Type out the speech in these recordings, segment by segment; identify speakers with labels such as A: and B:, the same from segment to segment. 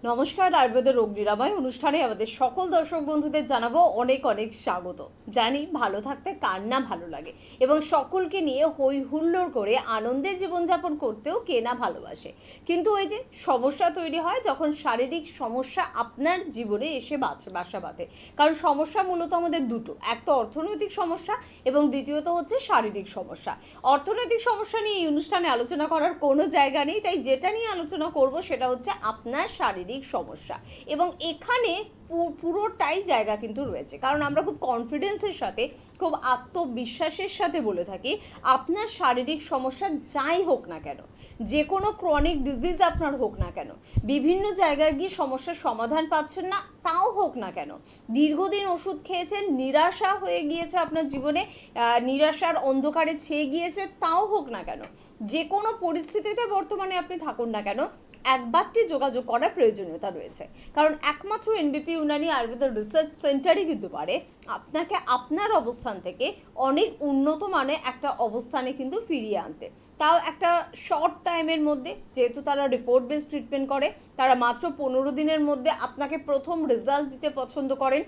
A: নমস্কার, আয়ুর্বেদের রোগ নিরাময় অনুষ্ঠানে আমাদের সকল দর্শক বন্ধুদের জানাবো অনেক অনেক স্বাগত। জানি ভালো থাকতে কার না ভালো লাগে এবং সকলকে নিয়ে হই হুল্লোড় করে আনন্দে জীবনযাপন করতেও কে না ভালোবাসে, কিন্তু ওই যে সমস্যা তৈরি হয় যখন শারীরিক সমস্যা আপনার জীবনে এসে বাসা বাঁধে। কারণ সমস্যা মূলত আমাদের দুটো, এক তো অর্থনৈতিক সমস্যা এবং দ্বিতীয়ত হচ্ছে শারীরিক সমস্যা। অর্থনৈতিক সমস্যা নিয়ে এই অনুষ্ঠানে আলোচনা করার কোনো জায়গা নেই, তাই যেটা নিয়ে আলোচনা করব সেটা হচ্ছে আপনার শারীরিক সমস্যা। এবং এখানে পুরোটাই জায়গা কিন্তু রয়েছে, কারণ আমরা খুব কনফিডেন্সের সাথে, খুব আত্মবিশ্বাসের সাথে বলে থাকি আপনার শারীরিক সমস্যা যাই হোক না কেন, যে কোনো ক্রনিক ডিজিজ আপনার হোক না কেন, বিভিন্ন জায়গায় গিয়ে সমস্যার সমাধান পাচ্ছেন না তাও হোক না কেন, দীর্ঘদিন ওষুধ খেয়েছেন, নিরাশা হয়ে গিয়েছে আপনার জীবনে, নিরাশার অন্ধকারে ছেয়ে গিয়েছে তাও হোক না কেন, যে কোনো পরিস্থিতিতে বর্তমানে আপনি থাকুন না কেন, একবারটি যোগাযোগ করার প্রয়োজনীয়তা রয়েছে। কারণ একমাত্র এনবিপি ইউনানি আয়ুর্বেদ রিসার্চ সেন্টারই কিন্তু পারে আপনাকে আপনার অবস্থান থেকে অনেক উন্নত মানে একটা অবস্থানে কিন্তু ফিরিয়ে আনতে, তাও একটা শর্ট টাইমের মধ্যে। যেহেতু তারা রিপোর্ট বেস ট্রিটমেন্ট করে, তারা মাত্র 15 দিনের মধ্যে আপনাকে প্রথম রেজাল্ট দিতে পছন্দ করেন।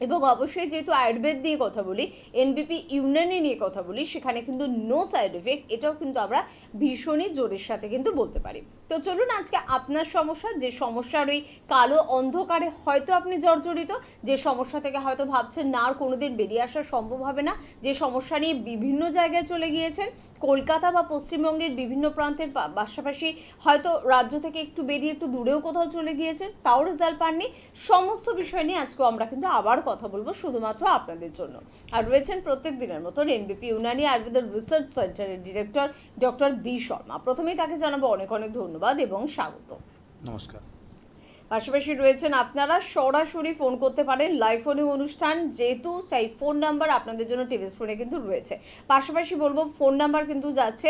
A: এবং অবশ্যই যেহেতু আয়ুর্বেদ নিয়ে কথা বলি, এনবিপি ইউনানি নিয়ে কথা বলি, সেখানে কিন্তু নো সাইড এফেক্ট, এটাও কিন্তু আমরা ভীষণই জোরের সাথে কিন্তু বলতে পারি। তো চলুন আজকে আপনার সমস্যা, যে সমস্যার ওই কালো অন্ধকারে হয়তো আপনি জর্জরিত, যে সমস্যা থেকে হয়তো ভাবছেন না আর কোনোদিন বেরিয়ে আসা সম্ভব হবে না, যে সমস্যা নিয়ে বিভিন্ন জায়গায় চলে গিয়েছেন, কলকাতা বা পশ্চিমবঙ্গের বিভিন্ন প্রান্তের পাশাপাশি হয়তো রাজ্য থেকে একটু বেরিয়ে একটু দূরেও কোথাও চলে গিয়েছেন, তাও রেজাল্ট পাননি, সমস্ত বিষয় নিয়ে আজকে আমরা কিন্তু আবার কথা বলবো শুধুমাত্র আপনাদের জন্য। আর রয়েছেন প্রত্যেক দিনের মতন এনবিপি ইউনানি আয়ুর্বেদ রিসার্চ সেন্টারের ডিরেক্টর ডক্টর বি শর্মা। প্রথমেই তাকে জানাবো অনেক অনেক ধন্যবাদ এবং স্বাগত।
B: নমস্কার।
A: পাশাপাশি রয়েছেন আপনারা, সরাসরি ফোন করতে পারেন, লাইভ ফোনে অনুষ্ঠান যেহেতু, সেই ফোন নাম্বার আপনাদের জন্য টিভি স্ক্রিনে কিন্তু রয়েছে। পাশাপাশি বলবো ফোন নাম্বার কিন্তু যাচ্ছে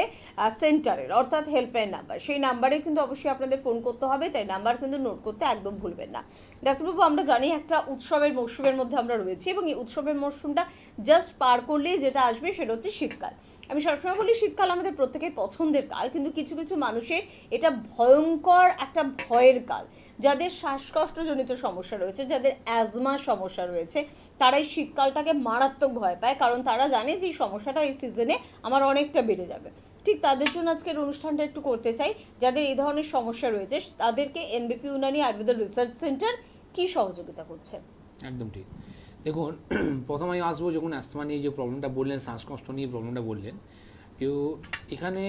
A: সেন্টারের, অর্থাৎ হেল্পলাইন নাম্বার, সেই নাম্বারে কিন্তু অবশ্যই আপনাদের ফোন করতে হবে, তাই নাম্বার কিন্তু নোট করতে একদম ভুলবেন না। ডাক্তারবাবু, আমরা জানি একটা উৎসবের মরশুমের মধ্যে আমরা রয়েছি এবং এই উৎসবের মরশুমটা জাস্ট পার করলেই যেটা আসবে সেটা হচ্ছে শীতকাল। আমি সবসময় বলি শীতকাল আমাদের প্রত্যেকের পছন্দের কাল, কিন্তু কিছু কিছু মানুষের এটা ভয়ঙ্কর একটা ভয়ের কাল। যাদের শ্বাসকষ্টজনিত সমস্যা রয়েছে, যাদের অ্যাজমা সমস্যা রয়েছে, তারা এই শীতকালটাকে মারাত্মক ভয় পায়, কারণ তারা জানে যে এই সমস্যাটা এই সিজনে আমার অনেকটা বেড়ে যাবে। ঠিক তাদের জন্য আজকের অনুষ্ঠানটা একটু করতে চাই, যাদের এই ধরনের সমস্যা রয়েছে তাদেরকে এনবিপি ইউনানি আয়ুর্বেদ রিসার্চ সেন্টার কি সহযোগিতা করছে।
B: একদম ঠিক। দেখুন, প্রথমে আমি আসবো যখন অ্যাস্থমা নিয়ে যে প্রবলেমটা বললেন, শ্বাসকষ্ট নিয়ে প্রবলেমটা বললেন, কেউ এখানে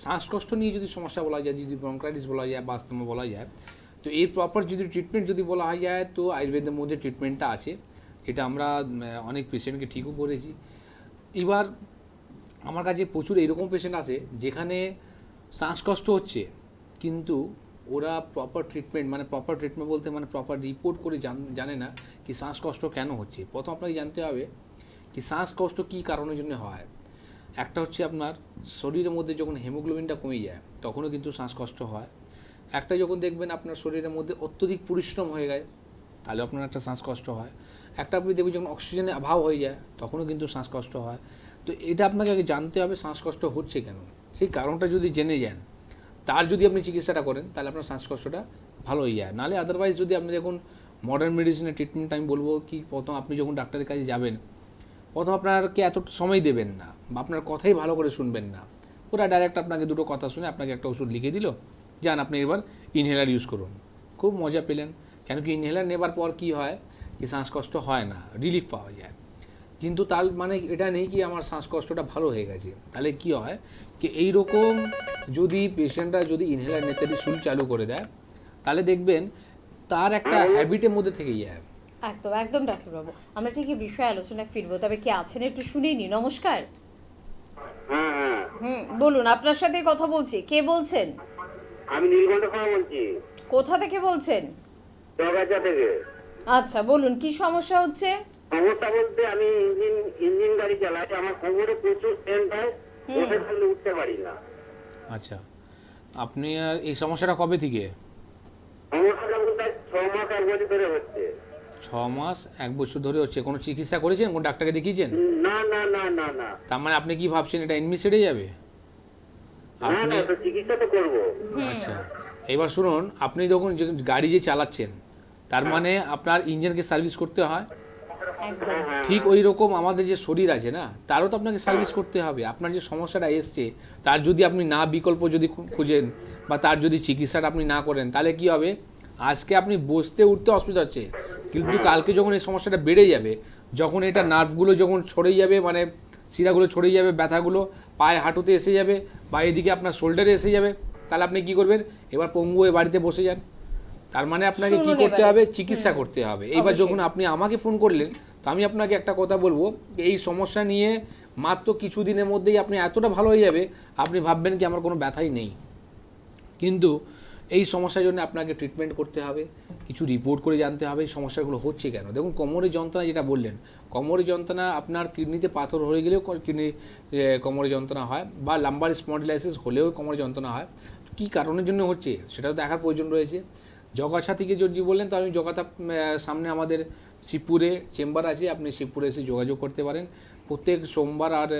B: শ্বাসকষ্ট নিয়ে যদি সমস্যা বলা যায়, যদি ব্রঙ্কাইটিস বলা যায় বা অ্যাস্থমা বলা যায়, তো এর প্রপার যদি ট্রিটমেন্ট যদি বলা যায়, তো আয়ুর্বেদের মধ্যে ট্রিটমেন্টটা আছে, এটা আমরা অনেক পেশেন্টকে ঠিকও করেছি। এবার আমার কাছে প্রচুর এরকম পেশেন্ট আছে যেখানে শ্বাসকষ্ট হচ্ছে, কিন্তু ওরা প্রপার ট্রিটমেন্ট বলতে প্রপার রিপোর্ট করে জানে না কি শ্বাসকষ্ট কেন হচ্ছে। প্রথম আপনাকে জানতে হবে কি শ্বাসকষ্ট কী কারণের জন্য হয়। একটা হচ্ছে আপনার শরীরের মধ্যে যখন হিমোগ্লোবিনটা কমে যায় তখনও কিন্তু শ্বাসকষ্ট হয়। একটা যখন দেখবেন আপনার শরীরের মধ্যে অত্যধিক পরিশ্রম হয়ে যায় তাহলে আপনার একটা শ্বাসকষ্ট হয়। একটা আপনি দেখবেন যখন অক্সিজেনের অভাব হয়ে যায় তখনও কিন্তু শ্বাসকষ্ট হয়। তো এটা আপনাকে আগে জানতে হবে শ্বাসকষ্ট হচ্ছে কেন, সেই কারণটা যদি জেনে যান, তার যদি আপনি চিকিৎসাটা করেন তাহলে আপনার শ্বাসকষ্টটা ভালো হয়ে যায়। নাহলে আদারওয়াইজ যদি আপনি দেখুন মডার্ন মেডিসিনের ট্রিটমেন্ট, আমি বলবো কি প্রথম আপনি যখন ডাক্তারের কাছে যাবেন, প্রথম আপনাকে এত সময় দেবেন না বা আপনার কথাই ভালো করে শুনবেন না, ওরা ডাইরেক্ট আপনাকে দুটো কথা শুনে আপনাকে একটা ওষুধ লিখে দিল, যান আপনি এবার ইনহেলার ইউজ করুন। খুব মজা পেলেন, কেন কি ইনহেলার নেবার পর কি হয় কি শ্বাসকষ্ট হয় না, রিলিফ পাওয়া যায়। কিন্তু তার মানে এটা নেই কি আমার শ্বাসকষ্টটা ভালো হয়ে গেছে। তাহলে কি হয় কি এইরকম যদি পেশেন্টরা যদি ইনহেলার নিতে শুরু চালু করে দেয় তাহলে দেখবেন তার একটা হ্যাবিটের মধ্যে থেকে যায়।
A: একদম একদম ডাক্তারবাবু, আমরা ঠিক এই বিষয়ে আলোচনায় ফিরবো, তবে কে আছেন একটু শুনেই নি। নমস্কার। বলুন, আপনার সাথে কথা বলছি, কে বলছেন?
C: আমি নীলকণ্ঠ খাওয়া বলছি।
A: কোথা থেকে বলছেন?
C: দরগাছা থেকে।
A: আচ্ছা বলুন, কি সমস্যা হচ্ছে?
C: সমস্যা বলতে আমি ইঞ্জিন গাড়ি চালাই, আমার কোমরে প্রচুর পেন হয়, বসে থাকলে উঠতে পারি না।
B: আচ্ছা, আপনি আর এই সমস্যাটা কবে থেকে?
C: সমস্যাটা বলতে 6 মাস 1 বছর ধরে হচ্ছে।
B: 6 মাস 1 বছর ধরে হচ্ছে। কোনো চিকিৎসা করেছেন, কোনো ডাক্তারকে দেখিয়েছেন?
C: না না না না না।
B: তার মানে আপনি কি ভাবছেন এটা এমনি সেরে যাবে?
C: না না, তো চিকিৎসা তো করবো।
B: আচ্ছা, এবার শুনুন, আপনি যখন গাড়ি যে চালাচ্ছেন তার মানে আপনার ইঞ্জিনকে সার্ভিস করতে হয়,
A: একদম
B: ঠিক ওই রকম আমাদের যে শরীর আছে না, তারও তো আপনাকে সার্ভিস করতে হবে। আপনার যে সমস্যাটা এসছে তার যদি আপনি না বিকল্প যদি খুঁজেন বা তার যদি চিকিৎসাটা আপনি না করেন, তাহলে কি হবে, আজকে আপনি বসতে উঠতে অসুবিধা হচ্ছে, কিন্তু কালকে যখন এই সমস্যাটা বেড়ে যাবে, যখন এটা নার্ভগুলো যখন ছড়িয়ে যাবে, মানে শিরাগুলো ছড়িয়ে যাবে, ব্যথাগুলো পায়ে হাঁটুতে এসে যাবে বা এদিকে আপনার শোল্ডারে এসে যাবে, তাহলে আপনি কি করবেন, এবার পঙ্গু হয়ে বাড়িতে বসে যান। তার মানে আপনাকে কি
A: শুনুন
B: করতে
A: এবারে।
B: হবে, চিকিৎসা করতে হবে। এইবার
A: অবশ্যই।
B: যখন আপনি আমাকে ফোন করলেন, তো আমি আপনাকে একটা কথা বলবো, এই সমস্যা নিয়ে মাত্র কিছু দিনের মধ্যেই আপনি এতটা ভালো হয়ে যাবে, আপনি ভাববেন কি আমার কোনো ব্যথাই নেই। কিন্তু এই সমস্যার জন্য আপনাকে ট্রিটমেন্ট করতে হবে, কিছু রিপোর্ট করে জানতে হবে এই সমস্যাগুলো হচ্ছে কেন। দেখুন, কোমরের যন্ত্রণা যেটা বললেন, কোমরের যন্ত্রণা আপনার কিডনিতে পাথর হয়ে গেলেও কিডনি কোমরের যন্ত্রণা হয়, বা লাম্বার স্পন্ডিলাইসিস হলেও কোমরের যন্ত্রণা হয়। কী কারণের জন্য হচ্ছে সেটাও দেখার প্রয়োজন রয়েছে। জগাছা থেকে যদি বললেন, তো আমি জগাতা সামনে আমাদের শিবপুরে চেম্বার আছে, আপনি শিবপুরে এসে যোগাযোগ করতে পারেন। প্রত্যেক সোমবার আর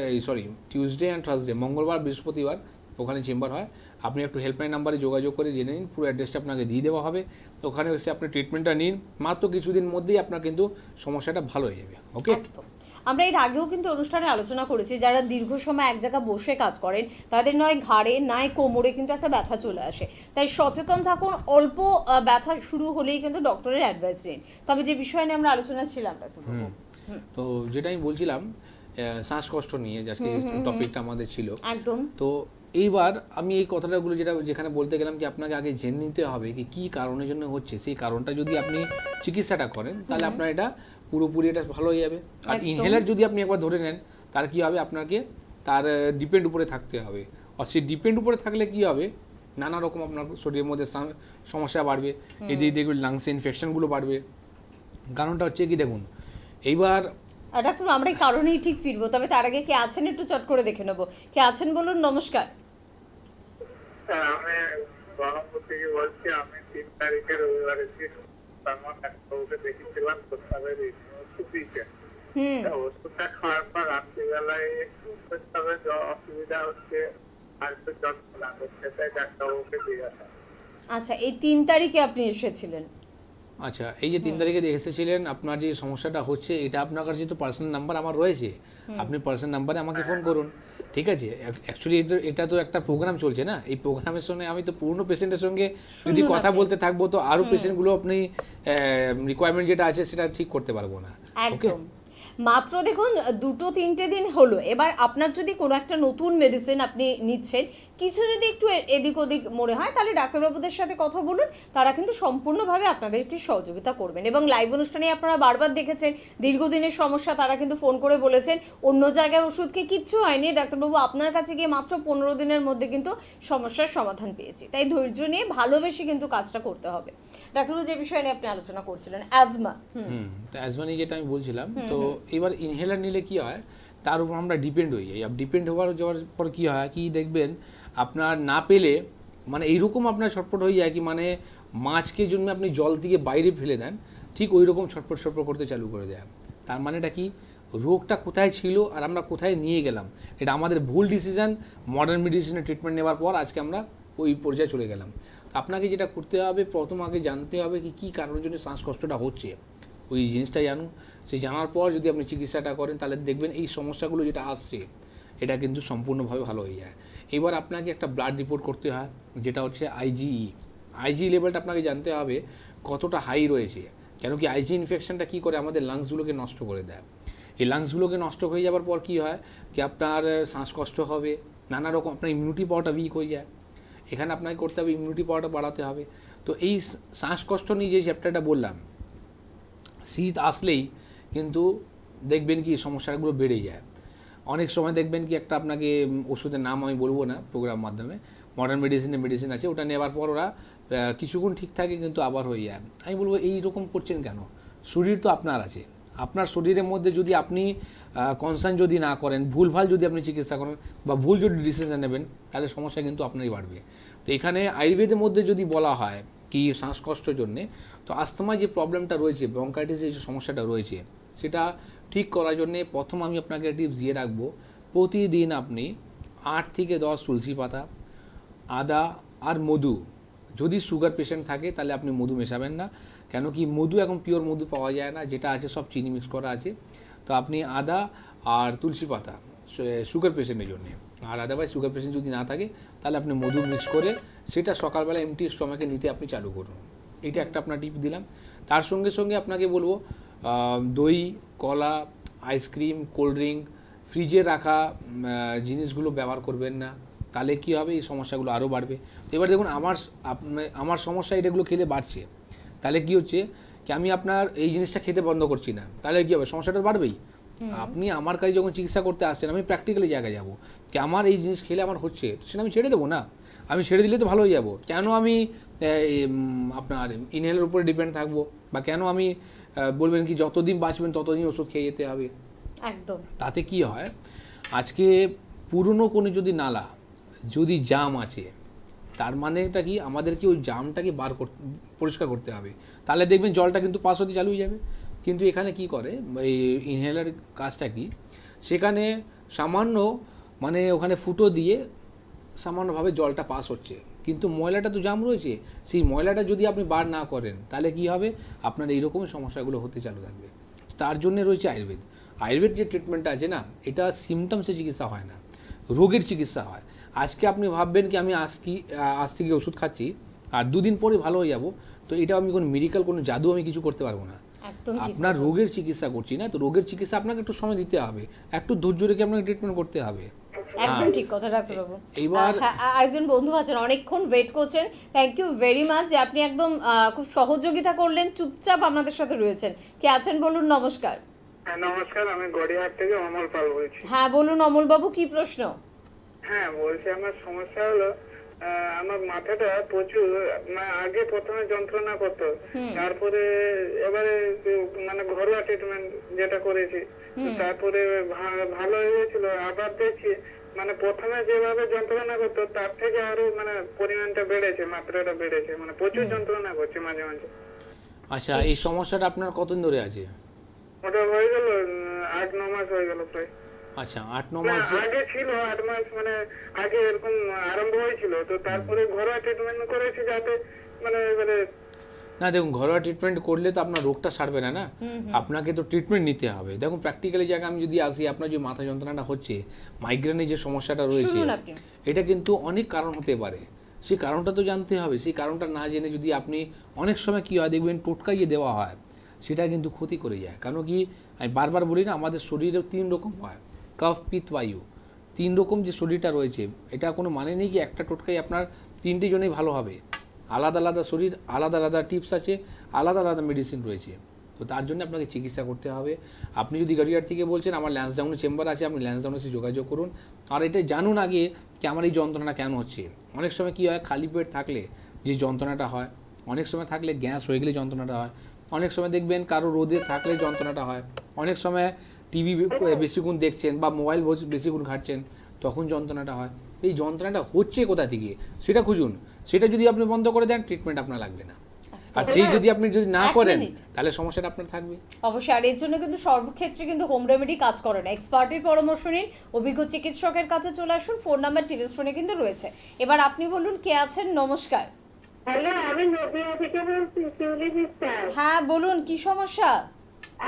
B: টিউসডে অ্যান্ড থার্সডে, মঙ্গলবার বৃহস্পতিবার ওখানে চেম্বার হয়। আপনি একটু হেল্পলাইন নাম্বারে যোগাযোগ করে জেনে নিন, পুরো অ্যাড্রেসটা আপনাকে দিয়ে দেওয়া হবে। তো ওখানে এসে আপনি ট্রিটমেন্টটা নিন, মাত্র কিছুদিন মধ্যেই আপনার কিন্তু সমস্যাটা ভালো হয়ে যাবে। ওকে,
A: একদম। আমরা এর আগেও কিন্তু অনুষ্ঠানে আলোচনা করেছি, যারা দীর্ঘ সময় এক জায়গায় বসে কাজ করেন তাদের নয় ঘাড়ে নয় কোমরে কিন্তু একটা ব্যথা চলে আসে। তাই সচেতন থাকুন, অল্প ব্যথা শুরু হলেই কিন্তু ডক্টরের অ্যাডভাইস নিন। তবে যে বিষয় নিয়ে আমরা আলোচনা ছিলাম ডাক্তারবাবু,
B: তো যেটা আমি বলছিলাম শ্বাসকষ্ট নিয়ে, আজকে টপিকটা আমাদের ছিল
A: একদম
B: তো এইবার আমি এই কথাটাগুলো যেখানে বলতে গেলাম কি আপনাকে আগে জেনে নিতে হবে কি কী কারণের জন্য হচ্ছে, সেই কারণটা যদি আপনি চিকিৎসাটা করেন তাহলে আপনার এটা পুরোপুরি এটা ভালো হয়ে যাবে। আর
A: একদম।
B: ইনহেলার যদি আপনি একবার ধরে নেন, তার কি হবে, আপনাকে তার ডিপেন্ড উপরে থাকতে হবে। আর সেই ডিপেন্ড উপরে থাকলে কি হবে, নানা রকম আপনার শরীরের মধ্যে সমস্যা বাড়বে, এদিকে দেখবেন লাংসে ইনফেকশনগুলো বাড়বে। কারণটা হচ্ছে কি, দেখুন এইবার
A: ডাক্তার, আমরা এই কারণেই ঠিক ফিরবো, তবে তার আগে কে আছেন একটু চট করে দেখে নেবো। কে আছেন বলুন? নমস্কার।
C: স্যার, আমি বহরমপুর থেকে বলছি। আমি 3 তারিখে রবিবারে দিন আমার ডাক্তারবাবুকে দেখেছিলাম প্রস্তাবের ওষুধ দিয়েছেন। ওষুধটা খাওয়ার পর রাত্রিবেলায় একটু প্রস্তাবে অসুবিধা হচ্ছে, আর একটু যন্ত্রণা করছে, তাই ডাক্তারবাবুকে দিয়ে আসা।
A: আচ্ছা, এই 3 তারিখে আপনি এসেছিলেন?
B: আচ্ছা, এই যে 3 তারিখে এসেছিলেন, আপনার যে সমস্যাটা হচ্ছে, এটা আপনার কাছে তো পার্সোনাল নাম্বার আমার রয়েছে, আপনি পার্সোনাল নাম্বারে আমাকে ফোন করুন, ঠিক আছে? অ্যাকচুয়ালি এটা তো একটা প্রোগ্রাম চলছে না, এই প্রোগ্রামের সঙ্গে আমি তো পুরনো পেশেন্টের সঙ্গে যদি কথা বলতে থাকবো, তো আরও পেশেন্টগুলো আপনি রিকোয়ারমেন্ট যেটা আছে সেটা ঠিক করতে পারবো না। ওকে,
A: একদম। মাত্র দেখুন 2-3টে দিন হলো। এবার আপনার যদি কোনো একটা নতুন মেডিসিন আপনি নিচ্ছেন, কিছু যদি একটু এদিক ওদিক মনে হয়, তাহলে ডাক্তারবাবুদের সাথে কথা বলুন, তারা কিন্তু সম্পূর্ণভাবে আপনাদেরকে সহযোগিতা করবেন। এবং লাইভ অনুষ্ঠানে আপনারা বারবার দেখেছেন দীর্ঘদিনের সমস্যা, তারা কিন্তু ফোন করে বলেছেন অন্য জায়গায় ওষুধকে কিচ্ছু হয়নি, ডাক্তারবাবু আপনার কাছে গিয়ে মাত্র 15 দিনের মধ্যে কিন্তু সমস্যার সমাধান পেয়েছি। তাই ধৈর্য নিয়ে ভালোবেসে কিন্তু কাজটা করতে হবে। ডাক্তারবাবু, যে বিষয় নিয়ে আপনি আলোচনা করছিলেন, অ্যাজমা।
B: তো অ্যাজমা নিয়ে যেটা আমি বলছিলাম, তো এবার ইনহেলার নিলে কি হয়, তার উপর আমরা ডিপেন্ড হয়ে যাই। ডিপেন্ড যাওয়ার পর কি হয়, কি দেখবেন আপনার না পেলে মানে এইরকম আপনার ছটফট হয়ে যায় কি, মানে মাছকে জন্য আপনি জল থেকে বাইরে ফেলে দেন, ঠিক ওই রকম ছটফট করতে চালু করে দেয়। তার মানেটা কি, রোগটা কোথায় ছিল আর আমরা কোথায় নিয়ে গেলাম, এটা আমাদের ভুল ডিসিশন। মডার্ন মেডিসিনের ট্রিটমেন্ট নেওয়ার পর আজকে আমরা ওই পর্যায়ে চলে গেলাম। তো আপনাকে যেটা করতে হবে, প্রথম আগে জানতে হবে কি কী কারণের জন্য শ্বাসকষ্টটা হচ্ছে, ওই জিনিসটা জানুন। সেই জানার পর যদি আপনি চিকিৎসাটা করেন, তাহলে দেখবেন এই সমস্যাগুলো যেটা আসছে এটা কিন্তু সম্পূর্ণভাবে ভালো হয়ে যায়। এবার আপনাকে একটা ব্লাড রিপোর্ট করতে হয়, যেটা হচ্ছে আইজি লেভেলটা আপনাকে জানতে হবে কতটা হাই রয়েছে। কেন কি, আইজি ইনফেকশনটা কী করে, আমাদের লাংসগুলোকে নষ্ট করে দেয়। এই লাংসগুলোকে নষ্ট হয়ে যাওয়ার পর কী হয় কি, আপনার শ্বাসকষ্ট হবে, নানা রকম আপনার ইমিউনিটি পাওয়ারটা উইক হয়ে যায়। এখানে আপনাকে করতে হবে ইমিউনিটি পাওয়ারটা বাড়াতে হবে। তো এই শ্বাসকষ্ট নিয়ে যে চ্যাপ্টারটা বললাম, শীত আসলেই কিন্তু দেখবেন কি সমস্যাগুলো বেড়ে যায়। অনেক সময় দেখবেন কি, একটা আপনাকে ওষুধের নাম আমি বলবো না প্রোগ্রাম মাধ্যমে, মডার্ন মেডিসিন আছে, ওটা নেওয়ার পর ওরা কিছুক্ষণ ঠিক থাকে কিন্তু আবার হয়ে যায়। আমি বলবো এই রকম করছেন কেন, শরীর তো আপনার আছে, আপনার শরীরের মধ্যে যদি আপনি কনসার্ন যদি না করেন, ভুলভাল যদি আপনি চিকিৎসা করেন বা ভুল যদি ডিসিশন নেবেন, তাহলে সমস্যা কিন্তু আপনারই বাড়বে। তো এখানে আয়ুর্বেদের মধ্যে যদি বলা হয় কি শ্বাসকষ্টের জন্যে, তো আস্তমায় যে প্রবলেমটা রয়েছে, ব্রঙ্কাইটিসের যে সমস্যাটা রয়েছে, সেটা ঠিক করার জন্যে প্রথম আমি আপনাকে টিপস দিয়ে রাখবো, প্রতিদিন আপনি 8 থেকে 10 তুলসী পাতা, আদা আর মধু যদি সুগার পেশেন্ট থাকে তাহলে আপনি মধু মেশাবেন না, কেন কি মধু এখন পিওর মধু পাওয়া যায় না, যেটা আছে সব চিনি মিক্স করা আছে। তো আপনি আদা আর তুলসী পাতা সুগার পেশেন্টের জন্য, আর আদারওয়াইজ সুগার পেশেন্ট যদি না থাকে তাহলে আপনি মধু মিক্স করে সেটা সকালবেলা এমটি স্টমাকে নিতে আপনি চালু করুন। এটা একটা আপনার টিপ দিলাম। তার সঙ্গে সঙ্গে আপনাকে বলবো দই, কলা, আইসক্রিম, কোল্ড ড্রিঙ্ক, ফ্রিজে রাখা জিনিসগুলো ব্যবহার করবেন না, তাহলে কী হবে, এই সমস্যাগুলো আরও বাড়বে। তো এবার দেখুন আমার সমস্যা এটাগুলো খেলে বাড়ছে, তাহলে কী হচ্ছে কি আমি আপনার এই জিনিসটা খেতে বন্ধ করছি না, তাহলে কী হবে, সমস্যাটা বাড়বেই। আপনি আমার কাছে যখন চিকিৎসা করতে আসছেন আমি প্র্যাকটিক্যালি জায়গায় যাব কি আমার এই জিনিস খেলে আমার হচ্ছে, সেটা আমি ছেড়ে দেবো না, আমি ছেড়ে দিলে তো ভালো হয়ে যাবো। কেন আমি আপনার ইনহেলের উপরে ডিপেন্ড থাকবো, বা কেন আমি বলবেন কি যতদিন বাঁচবেন ততদিন ওষুধ খেয়ে যেতে হবে।
A: একদম।
B: তাতে কি হয়, আজকে পুরনো কোনো যদি নালা যদি জাম আছে, তার মানেটা কি আমাদেরকে ওই জামটাকে পরিষ্কার করতে হবে, তাহলে দেখবেন জলটা কিন্তু পাস হতে চালু হয়ে যাবে। কিন্তু এখানে কি করে এই ইনহেলার কাজটা কি, সেখানে সামান্য মানে ওখানে ফুটো দিয়ে সামান্যভাবে জলটা পাস হচ্ছে, কিন্তু ময়লাটা তো জাম রয়েছে, সেই ময়লাটা যদি আপনি বার না করেন তাহলে কি হবে, আপনার এইরকমই সমস্যাগুলো হতে চালু থাকবে। তার জন্য রয়েছে আয়ুর্বেদ। আয়ুর্বেদ যে ট্রিটমেন্টটা আছে না, এটা সিমটমসে চিকিৎসা হয় না, রোগের চিকিৎসা হয়। আজকে আপনি ভাববেন কি আমি আজ থেকে ওষুধ খাচ্ছি আর দুদিন পরে ভালো হয়ে যাব, তো এটা আমি কোনো মেডিকেল কোনো জাদু আমি কিছু করতে পারবো না। আপনার রোগের চিকিৎসা করছি না, তো রোগের চিকিৎসা আপনাকে একটু সময় দিতে হবে, একটু ধৈর্য রেখে আপনাকে ট্রিটমেন্ট করতে হবে।
A: একদম ঠিক কথা ডাক্তারবাবু।
B: এইবার
A: আরেকজন বন্ধু আছেন অনেকক্ষণ ওয়েট করছেন, থ্যাংক ইউ ভেরি মাচ যে আপনি একদম খুব সহযোগিতা করলেন, চুপচাপ আপনাদের সাথে রয়েছেন। কে আছেন বলুন? নমস্কার।
C: নমস্কার, আমি গড়িয়াহাট থেকে অমল পাল বলছি।
A: হ্যাঁ বলুন অমল বাবু, কি প্রশ্ন?
C: হ্যাঁ বলছি, আমার সমস্যা হলো আমার মাথাটা প্রচুর আগে প্রথমে যন্ত্রণা করতো, তারপরে এবারে মানে ঘরোয়া ট্রিটমেন্ট যেটা করেছি, তারপরে ভালো হয়ে গেছিল। আবার দেখছি মানে প্রথমে যেভাবে যন্ত্রণা করতো তার থেকে আরো মানে পরিমাণটা বেড়েছে, মাত্রাটা বেড়েছে, মানে প্রচুর যন্ত্রণা করছে মাঝে মাঝে।
B: আচ্ছা, এই সমস্যাটা আপনার কতদিন ধরে আছে?
C: ওটা হয়ে গেল 8-9 মাস হয়ে গেল প্রায়।
B: আচ্ছা, 8-9 মাস
C: আগে ছিল 8 মাস, মানে আগে এরকম আরম্ভ হয়েছিল, তো তারপরে ঘরোয়া ট্রিটমেন্ট করেছি যাতে মানে এবারে
B: না। দেখুন, ঘরোয়া ট্রিটমেন্ট করলে তো আপনার রোগটা সারবে না, না আপনাকে তো ট্রিটমেন্ট নিতে হবে। দেখুন প্র্যাকটিক্যালি জায়গায় আমি যদি আসি, আপনার যে মাথা যন্ত্রণাটা হচ্ছে, মাইগ্রেনের যে সমস্যাটা রয়েছে, এটা কিন্তু অনেক কারণ হতে পারে, সেই কারণটা তো জানতে হবে। সেই কারণটা না জেনে যদি আপনি, অনেক সময় কী হয় দেখবেন টোটকাইয়ে দেওয়া হয়, সেটা কিন্তু ক্ষতি করে যায়। কারণ কি আমি বারবার বলি না, আমাদের শরীরে 3 রকম হয়, কফ, পিত্ত, বায়ু, 3 রকম যে শরীরটা রয়েছে, এটা কোনো মানে নেই কি একটা টোটকাই আপনার 3টে জনেই ভালো হবে। আলাদা আলাদা শরীর, আলাদা আলাদা টিপস আছে, আলাদা আলাদা মেডিসিন রয়েছে। তো তার জন্য আপনাকে চিকিৎসা করতে হবে। আপনি যদি গড়িয়াহাট থেকে বলছেন, আমার ল্যান্সডাউনে চেম্বার আছে, আপনি ল্যান্সডাউনে এসে যোগাযোগ করুন। আর এটা জানুন আগে কি আমার এই যন্ত্রণা কেন হচ্ছে। অনেক সময় কী হয়, খালি পেট থাকলে যে যন্ত্রণাটা হয়, অনেক সময় থাকলে গ্যাস হয়ে গেলে যন্ত্রণাটা হয়, অনেক সময় দেখবেন কারো রোদে থাকলে যন্ত্রণাটা হয়, অনেক সময় টিভি বেশিক্ষণ দেখছেন বা মোবাইল বেশিক্ষণ ঘাটছেন তখন যন্ত্রণাটা হয়। এই যন্ত্রণাটা হচ্ছে কোথা থেকে সেটা খুঁজুন, সেটা যদি আপনি বন্ধ করে দেন ট্রিটমেন্ট আপনার লাগবে না, আর সেই যদি আপনি না করেন তাহলে সমস্যাটা আপনার থাকবে
A: অবশ্যই। আর এর জন্য কিন্তু সর্বক্ষেত্রে কিন্তু হোম রেমেডি কাজ করে না, এক্সপার্টের পরামর্শ নিন, অভিজ্ঞ চিকিৎসকের কাছে চলে আসুন। ফোন নাম্বার টিভি স্ক্রিনে কিন্তু রয়েছে। এবার আপনি বলুন, কে আছেন? নমস্কার।
D: হ্যালো, আমি নদিয়া থেকে বলছি, শিউলি সিস্টার।
A: হ্যাঁ বলুন, কি সমস্যা?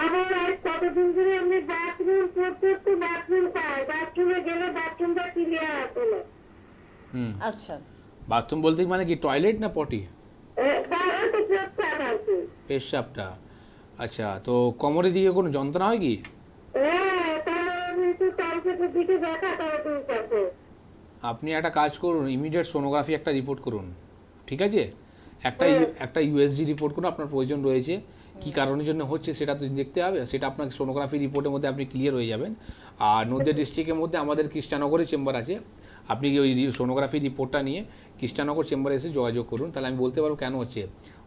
D: আমার আজ কতদিন ধরে আমি বাথরুম করতে বাথরুম পাই, বাথরুমে গেলে বাথরুমটা ক্লিয়ার আসে না।
A: আচ্ছা,
B: বাথরুম বলতে মানে কি টয়লেট না পটি?
D: তারা তো পেশাব আছে।
B: পেশাবটা, আচ্ছা। তো কোমরের দিকে কোনো যন্ত্রণা হয় কি?
D: তাহলে আমি একটু টয়লেটের দিকে দেখা করতে।
B: আপনি একটা কাজ করুন, ইমিডিয়েট সোনোগ্রাফি একটা রিপোর্ট করুন, ঠিক আছে? একটা ইউএসজি রিপোর্ট করুন, আপনার প্রয়োজন রয়েছে কি কারণের জন্য হচ্ছে সেটা তো দেখতে হবে, সেটা আপনার সোনোগ্রাফি রিপোর্টের মধ্যে আপনি ক্লিয়ার হয়ে যাবেন। আর নদিয়া ডিস্ট্রিক্টের মধ্যে আমাদের কৃষ্ণনগরে চেম্বার আছে, আপনি ওই সোনোগ্রাফি রিপোর্টটা নিয়ে কৃষ্ণনগর চেম্বারে এসে যোগাযোগ করুন, তাহলে আমি বলতে পারবো কেন হচ্ছে।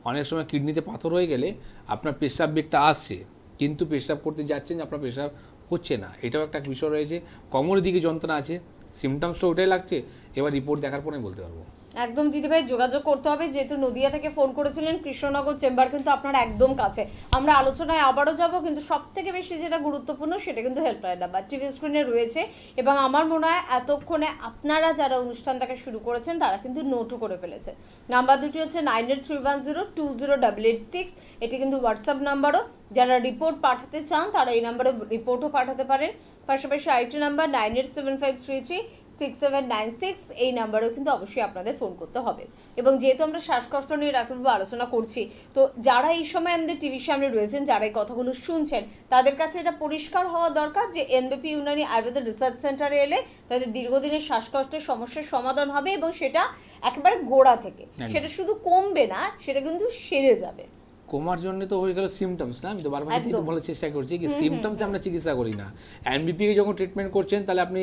B: অনেক সময় কিডনিতে পাথর হয়ে গেলে আপনার পেশাব বেগটা আসছে, কিন্তু পেশাব করতে যাচ্ছেন আপনার পেশাব হচ্ছে না, এটাও একটা বিষয় রয়েছে। কোমরের দিকে যন্ত্রণা আছে, সিমটমসটা ওটাই লাগছে, এবার রিপোর্ট দেখার পরে আমি বলতে পারবো।
A: একদম দিদিভাই যোগাযোগ করতে হবে, যেহেতু নদিয়া থেকে ফোন করেছিলেন, কৃষ্ণনগর চেম্বার কিন্তু আপনার একদম কাছে। আমরা আলোচনায় আবারও যাব, কিন্তু সব থেকে বেশি যেটা গুরুত্বপূর্ণ সেটা কিন্তু হেল্পলাইন নাম্বার টিভি স্ক্রিনে রয়েছে। এবং আমার মনে হয় এতক্ষণে আপনারা যারা অনুষ্ঠানটাকে শুরু করেছেন তারা কিন্তু নোটও করে ফেলেছে। নাম্বার দুটি হচ্ছে 9831020886, এটি কিন্তু হোয়াটসঅ্যাপ নাম্বারও। যারা রিপোর্ট পাঠাতে চান তারা এই নাম্বারে রিপোর্টও পাঠাতে পারেন। পাশাপাশি আরেকটি নাম্বার 9875336796, এই নাম্বারেও কিন্তু অবশ্যই আপনাদের ফোন করতে হবে। এবং যেহেতু আমরা শ্বাসকষ্ট নিয়ে ডাক্তারবাবু আলোচনা করছি, তো যারা এই সময় আমাদের টিভির সামনে রয়েছেন, যারা এই কথাগুলো শুনছেন, তাদের কাছে এটা পরিষ্কার হওয়া দরকার যে এনবিপি ইউনানি আয়ুর্বেদ রিসার্চ সেন্টারে এলে তাদের দীর্ঘদিনের শ্বাসকষ্টের সমস্যার সমাধান হবে, এবং সেটা একেবারে গোড়া থেকে। সেটা শুধু কমবে না, সেটা কিন্তু সেরে যাবে।
B: কমার জন্য তো হয়ে গেল সিমটমস, না? আমি তো বারবার তো বলার চেষ্টা করছি কি সিমটমসে আমরা চিকিৎসা করি না। এনবিপি কে যখন ট্রিটমেন্ট করছেন তাহলে আপনি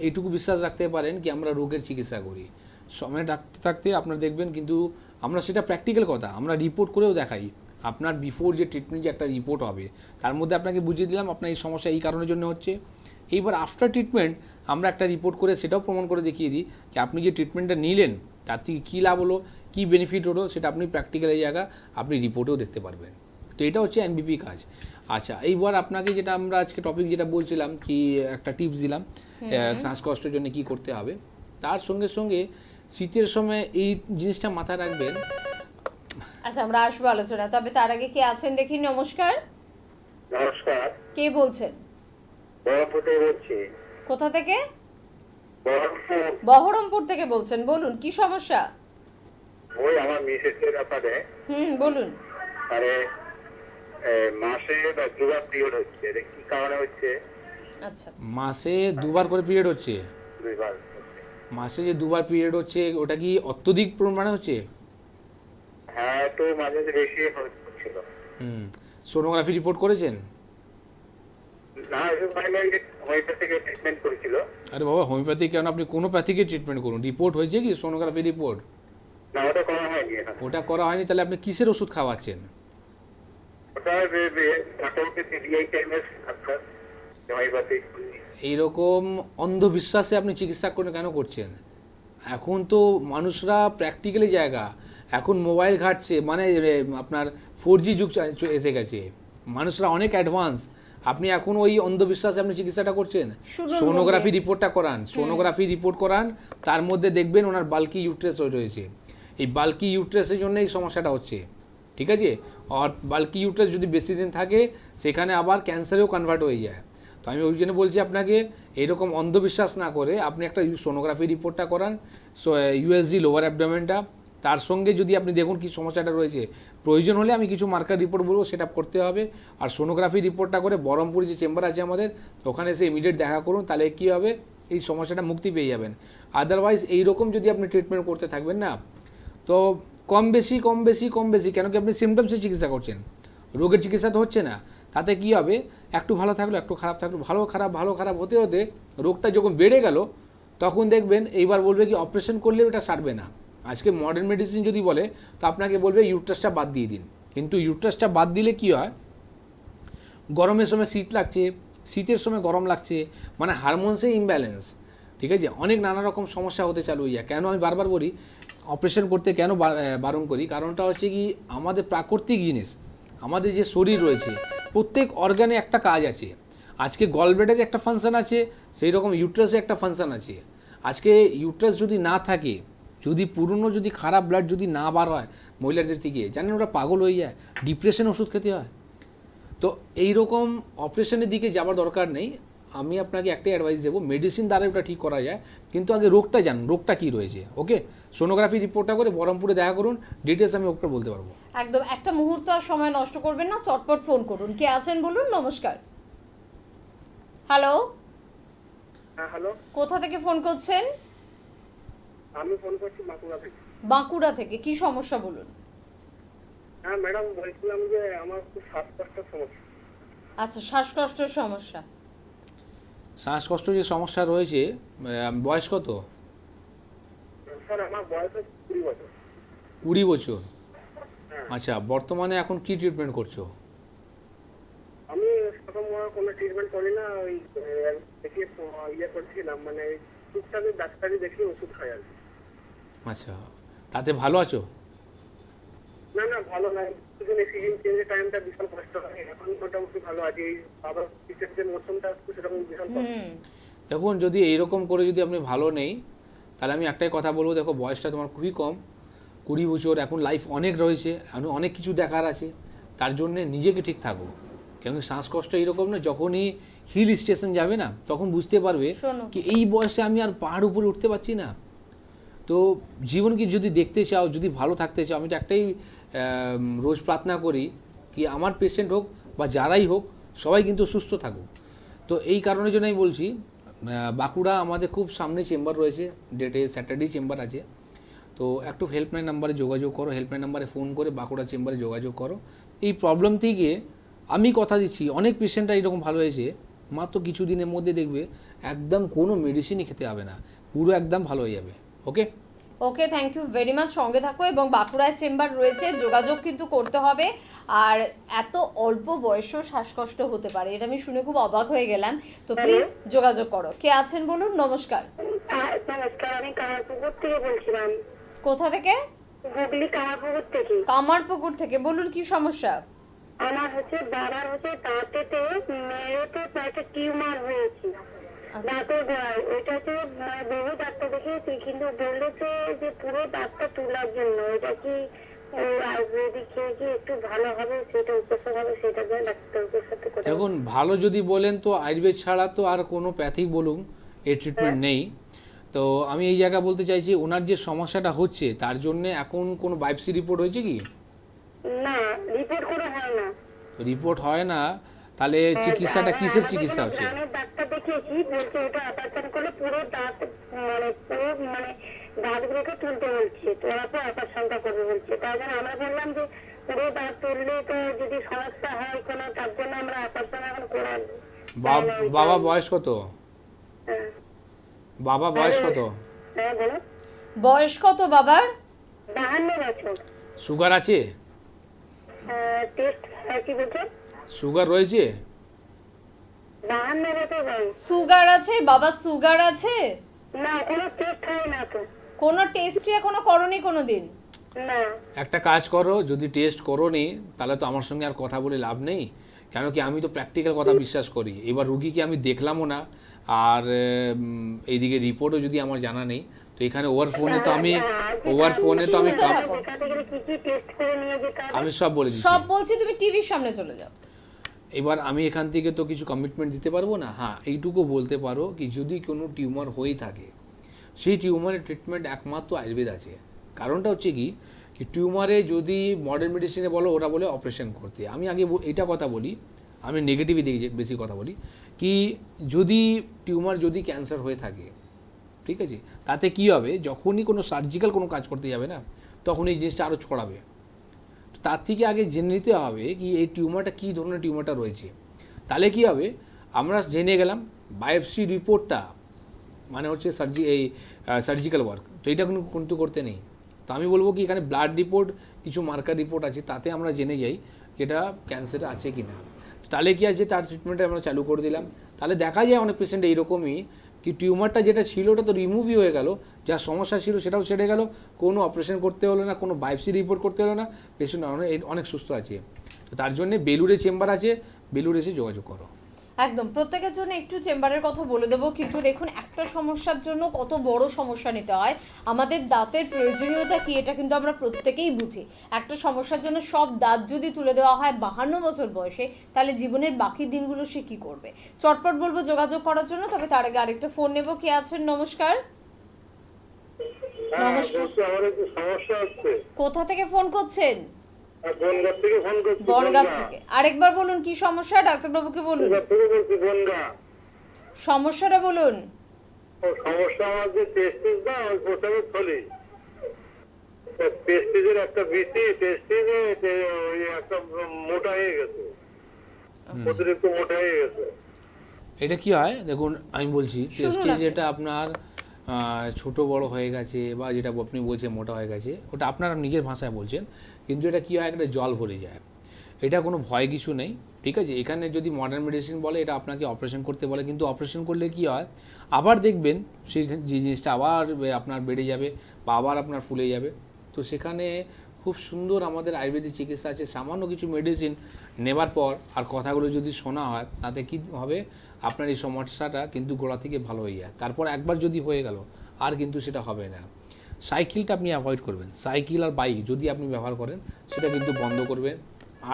B: এইটুকু বিশ্বাস রাখতে পারেন কি আমরা রোগের চিকিৎসা করি। সময় ডাকতে থাকতে আপনারা দেখবেন, কিন্তু আমরা সেটা প্র্যাকটিক্যাল কথা আমরা রিপোর্ট করেও দেখাই। আপনার বিফোর যে ট্রিটমেন্ট যে একটা রিপোর্ট হবে, তার মধ্যে আপনাকে বুঝিয়ে দিলাম আপনার এই সমস্যা এই কারণের জন্য হচ্ছে। এইবার আফটার ট্রিটমেন্ট আমরা একটা রিপোর্ট করে সেটাও প্রমাণ করে দেখিয়ে দিই যে আপনি যে ট্রিটমেন্টটা নিলেন তার থেকে কী লাভ হলো, কী বেনিফিট হলো, সেটা আপনি প্র্যাকটিক্যাল এই জায়গা আপনি রিপোর্টেও দেখতে পারবেন। তো এটা হচ্ছে এনবিপি কাজ। আচ্ছা, এইবার আপনাকে যেটা আমরা আজকে টপিক যেটা বলছিলাম কি একটা টিপস দিলাম শ্বাসকষ্টের জন্য কি করতে হবে, তার সঙ্গে সঙ্গে শীতের সময় এই জিনিসটা মাথায় রাখবেন।
A: আচ্ছা, আমরা আসবো আলোচনা, তবে তার আগে কে আছেন দেখি। নমস্কার,
C: নমস্কার,
A: কে বলছেন?
C: বহরমপুর থেকে বলছি।
A: কোথা থেকে?
C: বহরমপুর।
A: বহরমপুর থেকে বলছেন, বলুন কি সমস্যা।
C: ওই আমার মিসেসের ব্যাপারে।
A: বলুন।
C: আরে মাসে দুবার পিরিয়ড হচ্ছে, এটা কি কারণে হচ্ছে?
A: আচ্ছা,
B: মাসে দুবার করে পিরিয়ড হচ্ছে?
C: দুইবার।
B: মাসে যে দুবার পিরিয়ড হচ্ছে ওটা কি অত্যধিক পরিমাণে হচ্ছে?
C: হ্যাঁ, তো মাঝে মাঝে বেশি হচ্ছিল।
B: সোনোগ্রাফি রিপোর্ট করেছেন?
C: না, হোমিওপ্যাথিকে ট্রিটমেন্ট করেছিল।
B: আরে বাবা, হোমিওপ্যাথি কেন, আপনি কোনো প্যাথিকে ট্রিটমেন্ট করুন। রিপোর্ট হয়েছে কি সোনোগ্রাফি রিপোর্ট?
C: না, ওটা করা হয়নি।
B: ওটা করা হয়নি, তাহলে আপনি কিসের ওষুধ খাওয়াচ্ছেন?
C: ওটা ডাক্তারকে DITMS ডাক্তার হোমিওপ্যাথি।
B: এইরকম অন্ধবিশ্বাসে আপনি চিকিৎসা করে কেন করছেন? এখন তো মানুষরা প্র্যাকটিক্যালি জায়গা, এখন মোবাইল ঘাটছে, মানে আপনার 4G যুগ এসে গেছে, মানুষরা অনেক অ্যাডভান্স। আপনি এখন ওই অন্ধবিশ্বাসে আপনি চিকিৎসাটা করছেন। সোনোগ্রাফি রিপোর্টটা করান, সোনোগ্রাফি রিপোর্ট করান, তার মধ্যে দেখবেন ওনার বাল্কি ইউট্রাস রয়েছে। এই বাল্কি ইউট্রাসের জন্য এই সমস্যাটা হচ্ছে, ঠিক আছে? আর বাল্কি ইউট্রাস যদি বেশি দিন থাকে সেখানে আবার ক্যান্সারেও কনভার্ট হয়ে যায়। তো আমি ওই জন্য বলছি আপনাকে এরকম অন্ধবিশ্বাস না করে আপনি একটা সোনোগ্রাফি রিপোর্টটা করান, USG লোয়ার অ্যাবডোমেনটা, তার সঙ্গে যদি আপনি দেখুন কি সমস্যাটা রয়েছে, প্রয়োজন হলে আমি কিছু মার্কার রিপোর্ট বলবো, সেটা করতে হবে। আর সোনোগ্রাফি রিপোর্টটা করে বহরমপুর যে চেম্বার আছে আমাদের, ওখানে এসে ইমিডিয়েট দেখা করুন, তাহলে কী হবে এই সমস্যাটা মুক্তি পেয়ে যাবেন। আদারওয়াইজ এইরকম যদি আপনি ট্রিটমেন্ট করতে থাকবেন না, তো কম বেশি কেন কি আপনি সিমটমসের চিকিৎসা করছেন, রোগের চিকিৎসা তো হচ্ছে না। তাতে কি হবে, একটু ভালো থাকলো একটু খারাপ থাকলো, ভালো খারাপ হতে হতে রোগটা যখন বেড়ে গেল তখন দেখবেন এইবার বলবে কি অপারেশন করলে এটা সারবে না। আজকে মডার্ন মেডিসিন যদি বলে তো আপনাকে বলবে ইউট্রাসটা বাদ দিয়ে দিন, কিন্তু ইউট্রাসটা বাদ দিলে কি হয়, গরমের সময় শীত লাগছে, শীতের সময় গরম লাগছে, মানে হারমোনসে ইমব্যালেন্স, ঠিক আছে? অনেক নানা রকম সমস্যা হতে চালু হয়ে যায়। কেন আমি বারবার বলি অপারেশন করতে কেন বারণ করি, কারণটা হচ্ছে কি আমাদের প্রাকৃতিক জিনিস, আমাদের যে শরীর রয়েছে প্রত্যেক অর্গানে একটা কাজ আছে। আজকে গলব্লেডারে একটা ফাংশন আছে, সেই রকম ইউট্রাসে একটা ফাংশন আছে। আজকে ইউট্রাস যদি না থাকে, যদি পুরনো যদি খারাপ ব্লাড যদি না বার হয় মহিলাদের থেকে, জানেন ওরা পাগল হয়ে যায়, ডিপ্রেশন ওষুধ খেতে হয়। তো এই রকম অপারেশনের দিকে যাওয়ার দরকার নেই। আমি আপনাকে একটাই অ্যাডভাইস দেবো, মেডিসিন দ্বারা ওটা ঠিক করা যায়, কিন্তু আগে রোগটা জানুন, রোগটা কী রয়েছে। ওকে, সোনোগ্রাফি রিপোর্টটা করে বহরমপুরে দেখা করুন, ডিটেলস আমি ওকে বলতে পারবো।
A: একদম একটা মুহূর্ত আর সময় নষ্ট করবেন না, চটপট ফোন করুন। কে আছেন বলুন। নমস্কার। হ্যালো।
C: হ্যাঁ, হ্যালো।
A: কোথা থেকে ফোন করছেন?
C: আমি ফোন করছি বাঁকুড়া থেকে।
A: বাঁকুড়া থেকে, কি সমস্যা বলুন।
C: হ্যাঁ ম্যাডাম, বলছিলাম যে আমার খুব শ্বাসকষ্টের সমস্যা।
A: আচ্ছা, শ্বাসকষ্টের সমস্যা।
B: শ্বাসকষ্ট যে সমস্যা রয়েছে, বয়স কত?
C: স্যার আমার বয়স 20 বছর।
B: 20 বছর? আচ্ছা, বর্তমানে এখন কি ট্রিটমেন্ট করছো?
C: আমি প্রথম কোনো ট্রিটমেন্ট করি না, ওই দেখে ইয়ে করছিলাম, মানে টুকটাক ডাক্তারি দেখে ওষুধ খাই আর কি।
B: আচ্ছা, তাতে ভালো আছো?
C: না না, ভালো নাই। সিজন চেঞ্জের টাইমটা বিশাল কষ্ট হয়। এখন মোটামুটি ভালো আছে। এই আবার শীতের যে মৌসুমটা আসছে সেরকম বিশাল কষ্ট।
B: দেখুন, যদি এইরকম করে যদি আপনি ভালো নেই, তাহলে আমি একটাই কথা বলবো, দেখো বয়সটা তোমার খুবই কম, 20 বছর, এখন লাইফ অনেক রয়েছে, এখন অনেক কিছু দেখার আছে, তার জন্যে নিজেকে ঠিক থাকো। কেন শ্বাসকষ্ট এইরকম না, যখনই হিল স্টেশন যাবে না তখন বুঝতে পারবে
A: শোনো।
B: কি এই বয়সে আমি আর পাহাড় উপরে উঠতে পারছি না। তো জীবনকে যদি দেখতে চাও, যদি ভালো থাকতে চাও, আমি তো একটাই রোজ প্রার্থনা করি কি আমার পেশেন্ট হোক বা যারাই হোক সবাই কিন্তু সুস্থ থাকুক। তো এই কারণের জন্য আমি বলছি, বাঁকুড়া আমাদের খুব সামনে চেম্বার রয়েছে, ডেটে স্যাটারডে চেম্বার আছে। তো একটু হেল্পলাইন নাম্বারে যোগাযোগ করো, হেল্পলাইন নাম্বারে ফোন করে বাঁকুড়া চেম্বারে যোগাযোগ করো। এই প্রবলেম থেকে আমি কথা দিচ্ছি, অনেক পেশেন্টরা এরকম ভালো হয়েছে, মাত্র কিছু দিনের মধ্যে দেখবে একদম কোনো মেডিসিনই খেতে হবে না, পুরো একদম ভালো হয়ে যাবে। ওকে
A: ওকে, থ্যাংক ইউ ভেরি মাচ। সঙ্গে থাকো এবং বাঁকুড়ায় চেম্বার রয়েছে, যোগাযোগ কিন্তু করতে হবে। আর এত অল্প বয়সেও শ্বাসকষ্ট হতে পারে, এটা আমি শুনে খুব অবাক হয়ে গেলাম। তো প্লিজ যোগাযোগ করো। কে আছেন বলুন? নমস্কার।
D: নমস্কার, আমি কামারপুকুর থেকে বলছিলাম।
A: কোথা থেকে?
D: হুগলি কামারপুকুর থেকে।
A: কামারপুকুর থেকে। বলুন কি সমস্যা?
D: আমার বাবার দাঁতেতে মেরুতে একটা টিউমার হয়েছে, দাঁতের গোড়ায়। ওইটাতে বহু ডাক্তার দেখিয়েছি, কিন্তু বলেছে যে পুরো দাঁতটা তোলার জন্য। ওইটা কি আয়ুর্বেদিক খেয়ে কি একটু ভালো হবে, সেটা উপশম হবে, সেটার জন্য ডাক্তারের সাথে কথা।
B: দেখুন, ভালো যদি বলেন তো আয়ুর্বেদ ছাড়া তো আর কোনো প্যাথিক বলুন এই ট্রিটমেন্ট নেই। তো আমি এই জায়গা বলতে চাইছি, ওনার যে সমস্যাটা হচ্ছে তার জন্য এখন কোনো বায়োপসি রিপোর্ট হয়েছে কি?
D: না, রিপোর্ট করে হয় না।
B: রিপোর্ট হয় না, তাহলে চিকিৎসাটা কিসের চিকিৎসা হচ্ছে?
D: গ্রামের ডাক্তার দেখিয়েছি, বলছে ওটা অপারেশন করলে পুরো দাঁত পুরো দাঁতগুলোকে তুলতে বলছে, তোরা তো অপারেশনটা করবে বলছে। তার জন্য আমরা বললাম যে পুরো দাঁত তুললে তো যদি সমস্যা হয় কোনো, তার জন্য আমরা অপারেশন এখন করার।
B: বাবা বয়স কত?
D: হ্যাঁ।
B: বাবা বয়স কত?
D: হ্যাঁ বলো।
A: বয়স কত বাবার?
D: 52 বছর।
B: সুগার আছে?
D: টেস্ট কি বলছো?
B: সুগার রয়েছে?
D: 52 বছর বয়স।
A: সুগার আছে? বাবা সুগার আছে?
D: না, কোনো টেস্ট হয় না তো।
A: কোনো টেস্টই এখনো করনি কোনোদিন?
D: না।
B: একটা কাজ করো, যদি টেস্ট করোনি তাহলে তো আমার সঙ্গে আর কথা বলে লাভ নেই, কেন কি আমি তো প্র্যাকটিক্যাল কথা বিশ্বাস করি। এবার রুগীকে আমি দেখলামও না, আর এইদিকে রিপোর্টও যদি আমার জানা নেই, তো এখানে ওভার ফোনে তো আমি
A: শুনতে থাকো।
D: এখান থেকে কি কি টেস্ট করে নিয়ে যেতে হবে?
B: আমি সব বলে দিচ্ছি।
A: সব বলছি, তুমি টিভির সামনে চলে যাও।
B: এবার আমি এখান থেকে তো কিছু কমিটমেন্ট দিতে পারবো না। হ্যাঁ, এইটুকু বলতে পারো কি যদি কোনো টিউমার হয়ে থাকে, সেই টিউমারের ট্রিটমেন্ট একমাত্র আয়ুর্বেদ আছে। কারণটা হচ্ছে কি টিউমারে যদি মডার্ন মেডিসিনে বলো, ওরা বলে অপারেশন করতে। আমি আগে এটা কথা বলি, আমি নেগেটিভই দিকে বেশি কথা বলি, কি যদি টিউমার যদি ক্যান্সার হয়ে থাকে, ঠিক আছে, তাতে কি হবে, যখনই কোনো সার্জিক্যাল কোনো কাজ করতে যাবে না, তখন এই জিনিসটা আরও ছড়াবে। তার থেকে আগে জেনে নিতে হবে কি এই টিউমারটা কী ধরনের টিউমারটা রয়েছে। তাহলে কি হবে, আমরা জেনে গেলাম বায়োপসি রিপোর্টটা মানে হচ্ছে সার্জিক্যাল ওয়ার্ক, তো এটা কিন্তু করতে নেই। তো আমি বলবো কি এখানে ব্লাড রিপোর্ট, কিছু মার্কার রিপোর্ট আছে, তাতে আমরা জেনে যাই এটা ক্যান্সার আছে কি না। তাহলে কি আছে, তার ট্রিটমেন্ট আমরা চালু করে দিলাম। তাহলে দেখা যায় অনেক পেশেন্ট এইরকমই কি টিউমারটা যেটা ছিল ওটা তো রিমুভই হয়ে গেল, যা সমস্যা ছিল সেটাও সেরে গেল, কোনো অপারেশন করতে হলো না, কোনো বায়োপসি রিপোর্ট করতে হলো না, পেশেন্ট অনেক সুস্থ আছে। তো তার জন্য বেলুড়ে চেম্বার আছে, বেলুড়ে এসে যোগাযোগ করো।
A: একদম, প্রত্যেকের জন্য একটু চেম্বারের কথা বলে দেবো। কিন্তু দেখুন, একটা সমস্যার জন্য কত বড় সমস্যা নিতে হয়। আমাদের দাঁতের প্রয়োজনীয়তা কি এটা কিন্তু আমরা প্রত্যেকেই বুঝি। একটা সমস্যার জন্য সব দাঁত যদি তুলে দেওয়া হয় 52 বছর বয়সে, তাহলে জীবনের বাকি দিনগুলো সে কি করবে? চটপট বলবো যোগাযোগ করার জন্য। তবে তার আগে আরেকটা ফোন নেব। কে আছেন? নমস্কার। নমস্কার।
C: আমার একটু সমস্যা হচ্ছে।
A: কোথা থেকে ফোন করছেন?
C: বনগাঁ থেকে ফোন করছি।
A: বনগাঁ থেকে। আরেকবার বলুন কি সমস্যা, ডাক্তারবাবুকে বলুন।
C: বনগাঁ থেকে বলছি, বনগাঁ।
A: সমস্যাটা বলুন।
C: ও সমস্যা আমার যে টেস্টিস না, ওই প্রথমে থলি টেস্টিসের একটা বিসি টেস্টিসে ওই একটা মোটা হয়ে গেছে, অতিরিক্ত মোটা হয়ে গেছে।
B: এটা কি হয় দেখুন, আমি বলছি টেস্টিস যেটা আপনার ছোট বড় হয়ে গেছে বা যেটা আপনি বলছেন মোটা হয়ে গেছে, ওটা আপনারা নিজের ভাষায় বলছেন, কিন্তু এটা কি হয়, একটা জল ভরে যায়। এটা কোনো ভয় কিছু নেই, ঠিক আছে। এখানে যদি মডার্ন মেডিসিন বলে এটা আপনাকে অপারেশন করতে বলে, কিন্তু অপারেশন করলে কি হয়, আবার দেখবেন সেই যে জিনিসটা আবার আপনার বেড়ে যাবে বা আবার আপনার ফুলে যাবে। তো সেখানে খুব সুন্দর আমাদের আয়ুর্বেদিক চিকিৎসা আছে। সামান্য কিছু মেডিসিন নেবার পর আর কথাগুলো যদি শোনা হয়, তাতে কী হবে, আপনার এই সমস্যাটা কিন্তু গোড়া থেকে ভালো হয়ে যায়। তারপর একবার যদি হয়ে গেল আর কিন্তু সেটা হবে না। সাইকেলটা আপনি অ্যাভয়েড করবেন, সাইকেল আর বাইক যদি আপনি ব্যবহার করেন সেটা কিন্তু বন্ধ করবেন।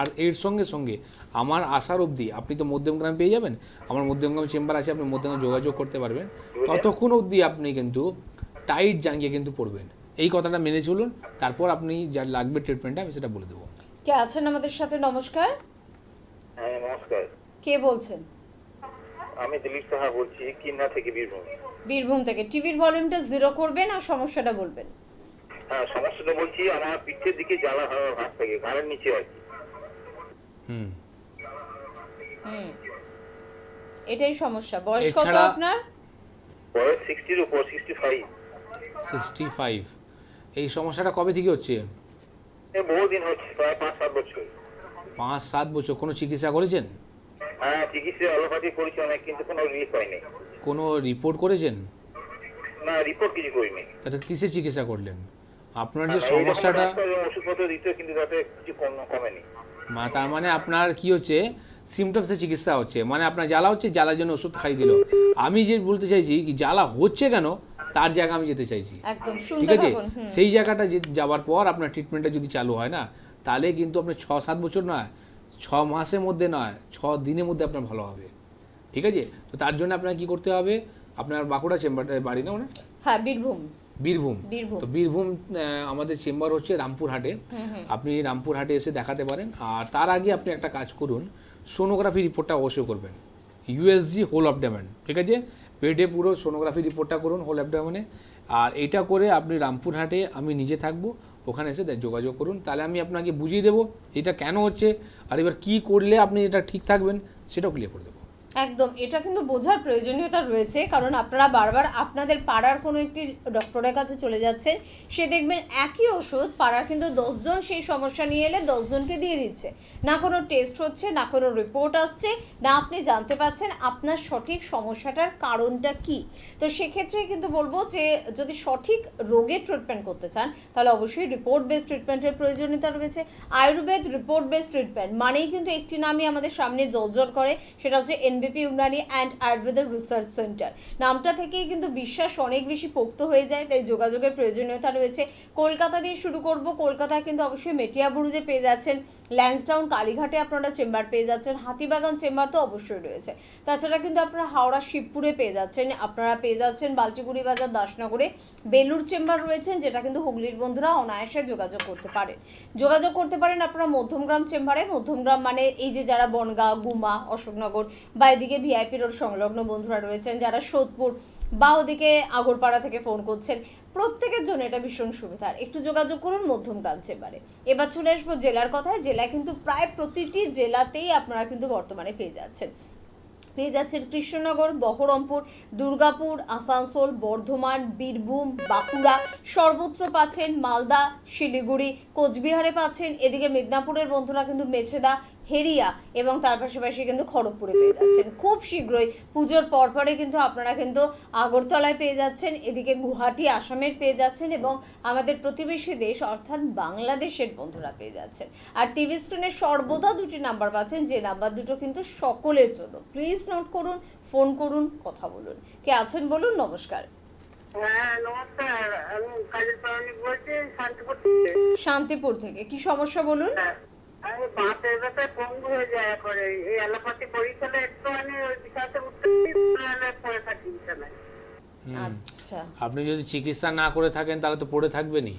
B: আর এর সঙ্গে সঙ্গে আমার আসার অবধি আপনি তো মধ্যমগ্রাম পেয়ে যাবেন, আমার মধ্যমগ্রাম চেম্বার আছে, আপনি মধ্যমগ্রাম যোগাযোগ করতে পারবেন। ততক্ষণ অবধি আপনি কিন্তু টাইট জাঙ্গিয়ে কিন্তু পড়বেন, এই কথাটা মেনে চলুন। তারপর আপনি যা লাগবে ট্রিটমেন্টটা আমি সেটা বলে দেবো।
A: কে আছেন আমাদের সাথে? নমস্কার,
C: হ্যাঁ নমস্কার,
A: কে বলছেন?
C: আমি দিলীপ সাহা বলছি, কিন্না থেকে, বীরভূম।
A: বীরভূম থেকে। টিভির ভলিউমটা 0 করবেন আর সমস্যাটা বলবেন।
C: হ্যাঁ সমস্যাটা বলছি, আমার পিঠের দিকে জ্বালা হয় হাত থেকে, ঘাড়ের নিচে আর কি।
A: হুম, এটাই সমস্যা। বয়স কত
B: এছাড়া-
A: আপনার?
C: বয়স 60-র উপর, 65।
B: 65। এই সমস্যাটা কবে থেকে হচ্ছে?
C: বহুদিন হচ্ছে, প্রায় 5-7 বছর।
B: 5-7 বছর। কোনো চিকিৎসা করেছেন?
C: হ্যাঁ চিকিৎসা অ্যালোপ্যাথি করেছি অনেক, কিন্তু কোনো রিলিফ হয়নি।
B: কোনো রিপোর্ট করেছেন?
C: না রিপোর্ট কিছু করিনি।
B: তাহলে কিসে চিকিৎসা করলেন? আপনার যে
C: না, এইরকম
B: সমস্যাটা,
C: ডাক্তার ওষুধপত্র দিতে, কিন্তু তাতে কিছু কমেনি।
B: তার মানে আপনার কি হচ্ছে, সিমটমসের চিকিৎসা হচ্ছে, মানে আপনার জ্বালা হচ্ছে, জ্বালার জন্য ওষুধ খাই দিল। আমি যে বলতে চাইছি কি, জ্বালা হচ্ছে কেন তার জায়গা আমি যেতে চাইছি,
A: একদম
B: ঠিক
A: শুনতে
B: আছে।
A: থাকুন।
B: সেই জায়গাটা যাওয়ার পর আপনার ট্রিটমেন্টটা যদি চালু হয় না, তাহলে কিন্তু আপনার 6-7 বছর নয়, 6 মাসের মধ্যে নয়, 6 দিনের মধ্যে আপনার ভালো হবে, ঠিক আছে। তো তার জন্য আপনার কি করতে হবে, আপনার বাঁকুড়া চেম্বার বাড়ি না ওনার?
A: হ্যাঁ বীরভূম।
B: বীরভূম।
A: বীরভূম।
B: তো বীরভূম আমাদের চেম্বার হচ্ছে রামপুরহাটে। আপনি রামপুরহাটে এসে দেখাতে পারেন। আর তার আগে আপনি একটা কাজ করুন, সোনোগ্রাফি রিপোর্টটা অবশ্যই করবেন, ইউএসজি হোল অ্যাবডোমেন, ঠিক আছে। পেটে পুরো সোনোগ্রাফি রিপোর্টটা করুন হোল অ্যাবডোমেনে। আর এটা করে আপনি রামপুরহাটে আমি নিজে থাকবো, ওখানে এসে যোগাযোগ করুন, তাহলে আমি আপনাকে বুঝিয়ে দেবো এটা কেন হচ্ছে, আর এবার কী করলে আপনি এটা ঠিক থাকবেন সেটাও ক্লিয়ার করে দেবো।
A: একদম, এটা কিন্তু বোঝার প্রয়োজনীয়তা রয়েছে, কারণ আপনারা বারবার আপনাদের পাড়ার কোনো একটি ডক্টরের কাছে চলে যাচ্ছেন, সে দেখবেন একই ওষুধ পাড়ার কিন্তু 10 জন সেই সমস্যা নিয়ে এলে 10 জনকে দিয়ে দিচ্ছে। না কোনো টেস্ট হচ্ছে, না কোনো রিপোর্ট আসছে, না আপনি জানতে পারছেন আপনার সঠিক সমস্যাটার কারণটা কি। তো সেক্ষেত্রে কিন্তু বলবো যে যদি সঠিক রোগের ট্রিটমেন্ট করতে চান, তাহলে অবশ্যই রিপোর্ট বেসড ট্রিটমেন্টের প্রয়োজনীয়তা রয়েছে। আয়ুর্বেদ রিপোর্ট বেসড ট্রিটমেন্ট মানেই কিন্তু একটি নামই আমাদের সামনে জলজল করে, সেটা হচ্ছে এনবিপি Unani and Ayurveda research centre. নামটা থেকেই কিন্তু বিশ্বাস অনেক বেশি পোক্ত হয়ে যায়, তাই যোগাযোগের প্রয়োজনীয়তা রয়েছে। কলকাতা দিয়ে শুরু করব। কলকাতায় কিন্তু অবশ্যই মেটিয়াবুরুজে পেয়ে যাচ্ছেন, ল্যান্সডাউন কালীঘাটে আপনারা চেম্বার পেয়ে যাচ্ছেন, হাতিবাগান চেম্বার তো অবশ্যই রয়েছে। তাছাড়া কিন্তু আপনারা হাওড়া শিবপুরে পেয়ে যাচ্ছেন, আপনারা পেয়ে যাচ্ছেন বালচিগুড়ি বাজার দাসনগরে বেলুর চেম্বার রয়েছেন, যেটা কিন্তু হুগলির বন্ধুরা অনায়াসে যোগাযোগ করতে পারেন। যোগাযোগ করতে পারেন আপনারা মধ্যমগ্রাম চেম্বারে। মধ্যমগ্রাম মানে এই যে যারা বনগাঁ, গুমা, অশোকনগর বা এদিকে ভিআইপি রোড সংলগ্ন বন্ধুরা রয়েছেন, যারা সোদপুর বা ওদিকে আগরপাড়া থেকে ফোন করছেন, প্রত্যেকের জন্য এটা ভীষণ সুবিধার। একটু যোগাযোগ করুন মধ্যমগ্রাম চেম্বারে। এবার চলে আসবো জেলার কথায়। জেলায় কিন্তু প্রায় প্রতিটি জেলাতেই আপনারা কিন্তু বর্তমানে পেয়ে যাচ্ছেন কৃষ্ণনগর, বহরমপুর, দুর্গাপুর, আসানসোল, বর্ধমান, বীরভূম, বাঁকুড়া, সর্বত্র পাচ্ছেন। মালদা, শিলিগুড়ি, কোচবিহারে পাচ্ছেন। এদিকে মেদিনীপুরের বন্ধুরা কিন্তু মেছেদা, হেরিয়া এবং তার পাশাপাশি কিন্তু খড়গপুরে পেয়ে যাচ্ছেন। খুব শীঘ্রই পুজোর পরপরে কিন্তু আপনারা কিন্তু আগরতলায় পেয়ে যাচ্ছেন, এদিকে গুয়াহাটি আসামের পেয়ে যাচ্ছেন এবং আমাদের প্রতিবেশী দেশ অর্থাৎ বাংলাদেশের বন্ধুরা পেয়ে যাচ্ছেন। আর টিভি স্ক্রিনে সর্বদা 2টি নাম্বার পাচ্ছেন, যে নাম্বার দুটো কিন্তু সকলের জন্য। প্লিজ নোট করুন, ফোন করুন, কথা বলুন। কে আছেন বলুন? নমস্কার।
D: হ্যাঁ নমস্কার, আমি কাজের পারমিক বলছি, শান্তিপুর থেকে।
A: শান্তিপুর থেকে। কি সমস্যা বলুন?
D: আমি বাতের ব্যথায় পঙ্গু হয়ে যায় করে, এই অ্যালোপ্যাথি পরীক্ষালে একটুখানি ওই বিষয়তে উঠতে পড়ে থাকি বিছানায়।
A: আচ্ছা,
B: আপনি যদি চিকিৎসা না করে থাকেন তাহলে তো পড়ে থাকবেনই।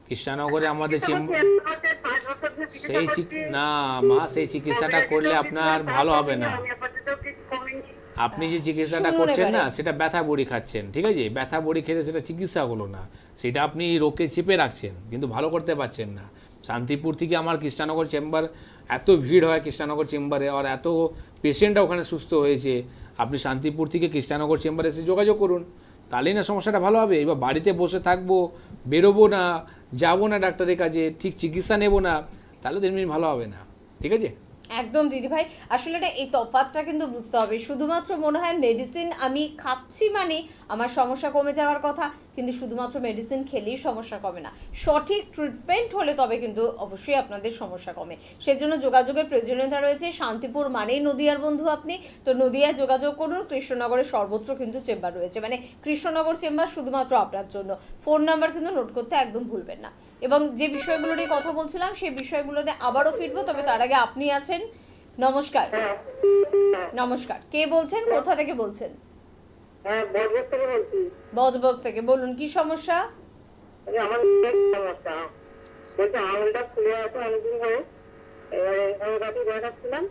B: কৃষ্ণনগরে আমাদের সেই চিকিৎসাটা করলে আপনার ভালো হবে না। আপনি যে চিকিৎসাটা
A: শুনুন
B: করছেন না,
A: এবারে।
B: সেটা ব্যথা বড়ি খাচ্ছেন, ঠিক আছে। ব্যথা বড়ি খেলে সেটা চিকিৎসা হলো না, সেটা আপনি রোগকে চেপে রাখছেন, কিন্তু ভালো করতে পারছেন না। শান্তিপুর থেকে আমার কৃষ্ণনগর চেম্বার, এত ভিড় হয় কৃষ্ণনগর চেম্বারে, আর এত পেশেন্টরা ওখানে সুস্থ হয়েছে। আপনি শান্তিপুর থেকে কৃষ্ণনগর চেম্বারে এসে যোগাযোগ করুন, তাহলেই না সমস্যাটা ভালো হবে। এবার বাড়িতে বসে থাকবো, বেরোবো না, যাবো না ডাক্তারের কাছে, ঠিক চিকিৎসা নেব না, তাহলে তো এমনি ভালো হবে না। ঠিক আছে?
A: একদম দিদি ভাই, আসলে এটা এই তফাৎটা কিন্তু বুঝতে হবে। শুধুমাত্র মনে হয় মেডিসিন আমি খাচ্ছি মানে আমার সমস্যা কমে যাওয়ার কথা, কিন্তু শুধুমাত্র মেডিসিন খেলেই সমস্যা কমে না। সঠিক ট্রিটমেন্ট হলে তবে কিন্তু অবশ্যই আপনাদের সমস্যা কমে। সেজন্য যোগাযোগের প্রয়োজনীয়তা রয়েছে। শান্তিপুর মানেই নদিয়ার বন্ধু আপনি, তো নদিয়ায় যোগাযোগ করুন। কৃষ্ণনগরের সর্বত্র কিন্তু চেম্বার রয়েছে, মানে কৃষ্ণনগর চেম্বার শুধুমাত্র আপনার জন্য। ফোন নাম্বার কিন্তু নোট করতে একদম ভুলবেন না। এবং যে বিষয়গুলো নিয়ে কথা বলছিলাম সেই বিষয়গুলোতে আবারও ফিরবো, তবে তার আগে আপনি আছেন। নমস্কার। নমস্কার, কে বলছেন, কোথা থেকে বলছেন?
D: হ্যাঁ, বজবজ থেকে বলছি।
A: বজবজ থেকে বলুন, কি সমস্যা?
D: আমার সমস্যা বলছে, আঙুলটা ফুলে আছে অনেকদিন ধরে। এবারে হোমিওপ্যাথি দেখাচ্ছিলাম,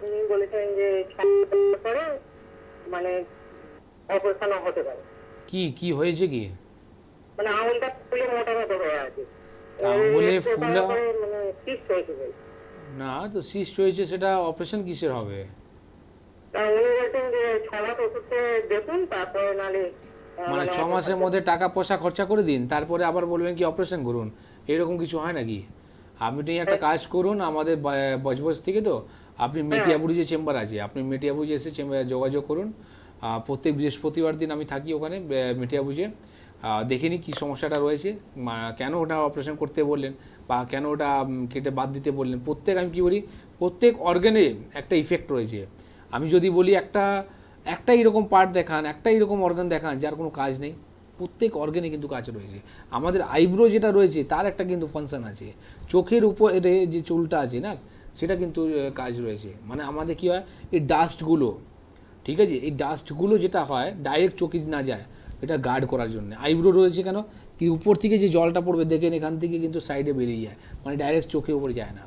D: উনি বলেছেন যে 6 মাস পরে মানে অপারেশনও হতে পারে।
B: কি হয়েছে কি?
D: মানে আঙুলটা ফুলে মোটা মতো হয়ে আছে।
B: আঙুলে ফুলা
D: মানে সিস্ট হয়েছে বলে।
B: না তো, সিস্ট হয়েছে, সেটা অপারেশন কিসের হবে?
D: তা উনি বলছেন যে 6 মাস ওষুধ দেখুন, তারপরে নালে
B: মানে 6 মাসের মধ্যে টাকা পয়সা খরচা করে দিন, তারপরে আবার বলবেন কি অপারেশন করুন, এরকম কিছু হয় নাকি? আপনি একটা কাজ করুন, আমাদের বজবজ থেকে তো আপনি মেটিয়াবুড়ি যে চেম্বার আছে, আপনি মেটিয়াবুড়ি এসে চেম্বারে যোগাযোগ করুন। প্রত্যেক বৃহস্পতিবার দিন আমি থাকি ওখানে মেটিয়াবুড়িতে। দেখে নিই কী সমস্যাটা রয়েছে, কেন ওটা অপারেশন করতে বললেন বা কেন ওটা কেটে বাদ দিতে বললেন। আমি কী বলি, প্রত্যেক অর্গানে একটা ইফেক্ট রয়েছে। আমি যদি বলি একটা এরকম পার্ট দেখান, একটা এরকম অর্গান দেখান যার কোনো কাজ নেই, প্রত্যেক অর্গানে কিন্তু কাজ রয়েছে। আমাদের আইব্রো যেটা রয়েছে তার একটা কিন্তু ফাংশন আছে, চোখের উপরে যে চুলটা আছে না, সেটা কিন্তু কাজ রয়েছে। মানে আমাদের কী হয়, এই ডাস্টগুলো, ঠিক আছে, এই ডাস্টগুলো যেটা হয় ডাইরেক্ট চোখে না যায়, এটা গার্ড করার জন্য আইব্রো রয়েছে। কেন কি, উপর থেকে যে জলটা পড়বে দেখেন এখান থেকে কিন্তু সাইডে বেরিয়ে যায়, মানে ডাইরেক্ট চোখে উপরে যায় না।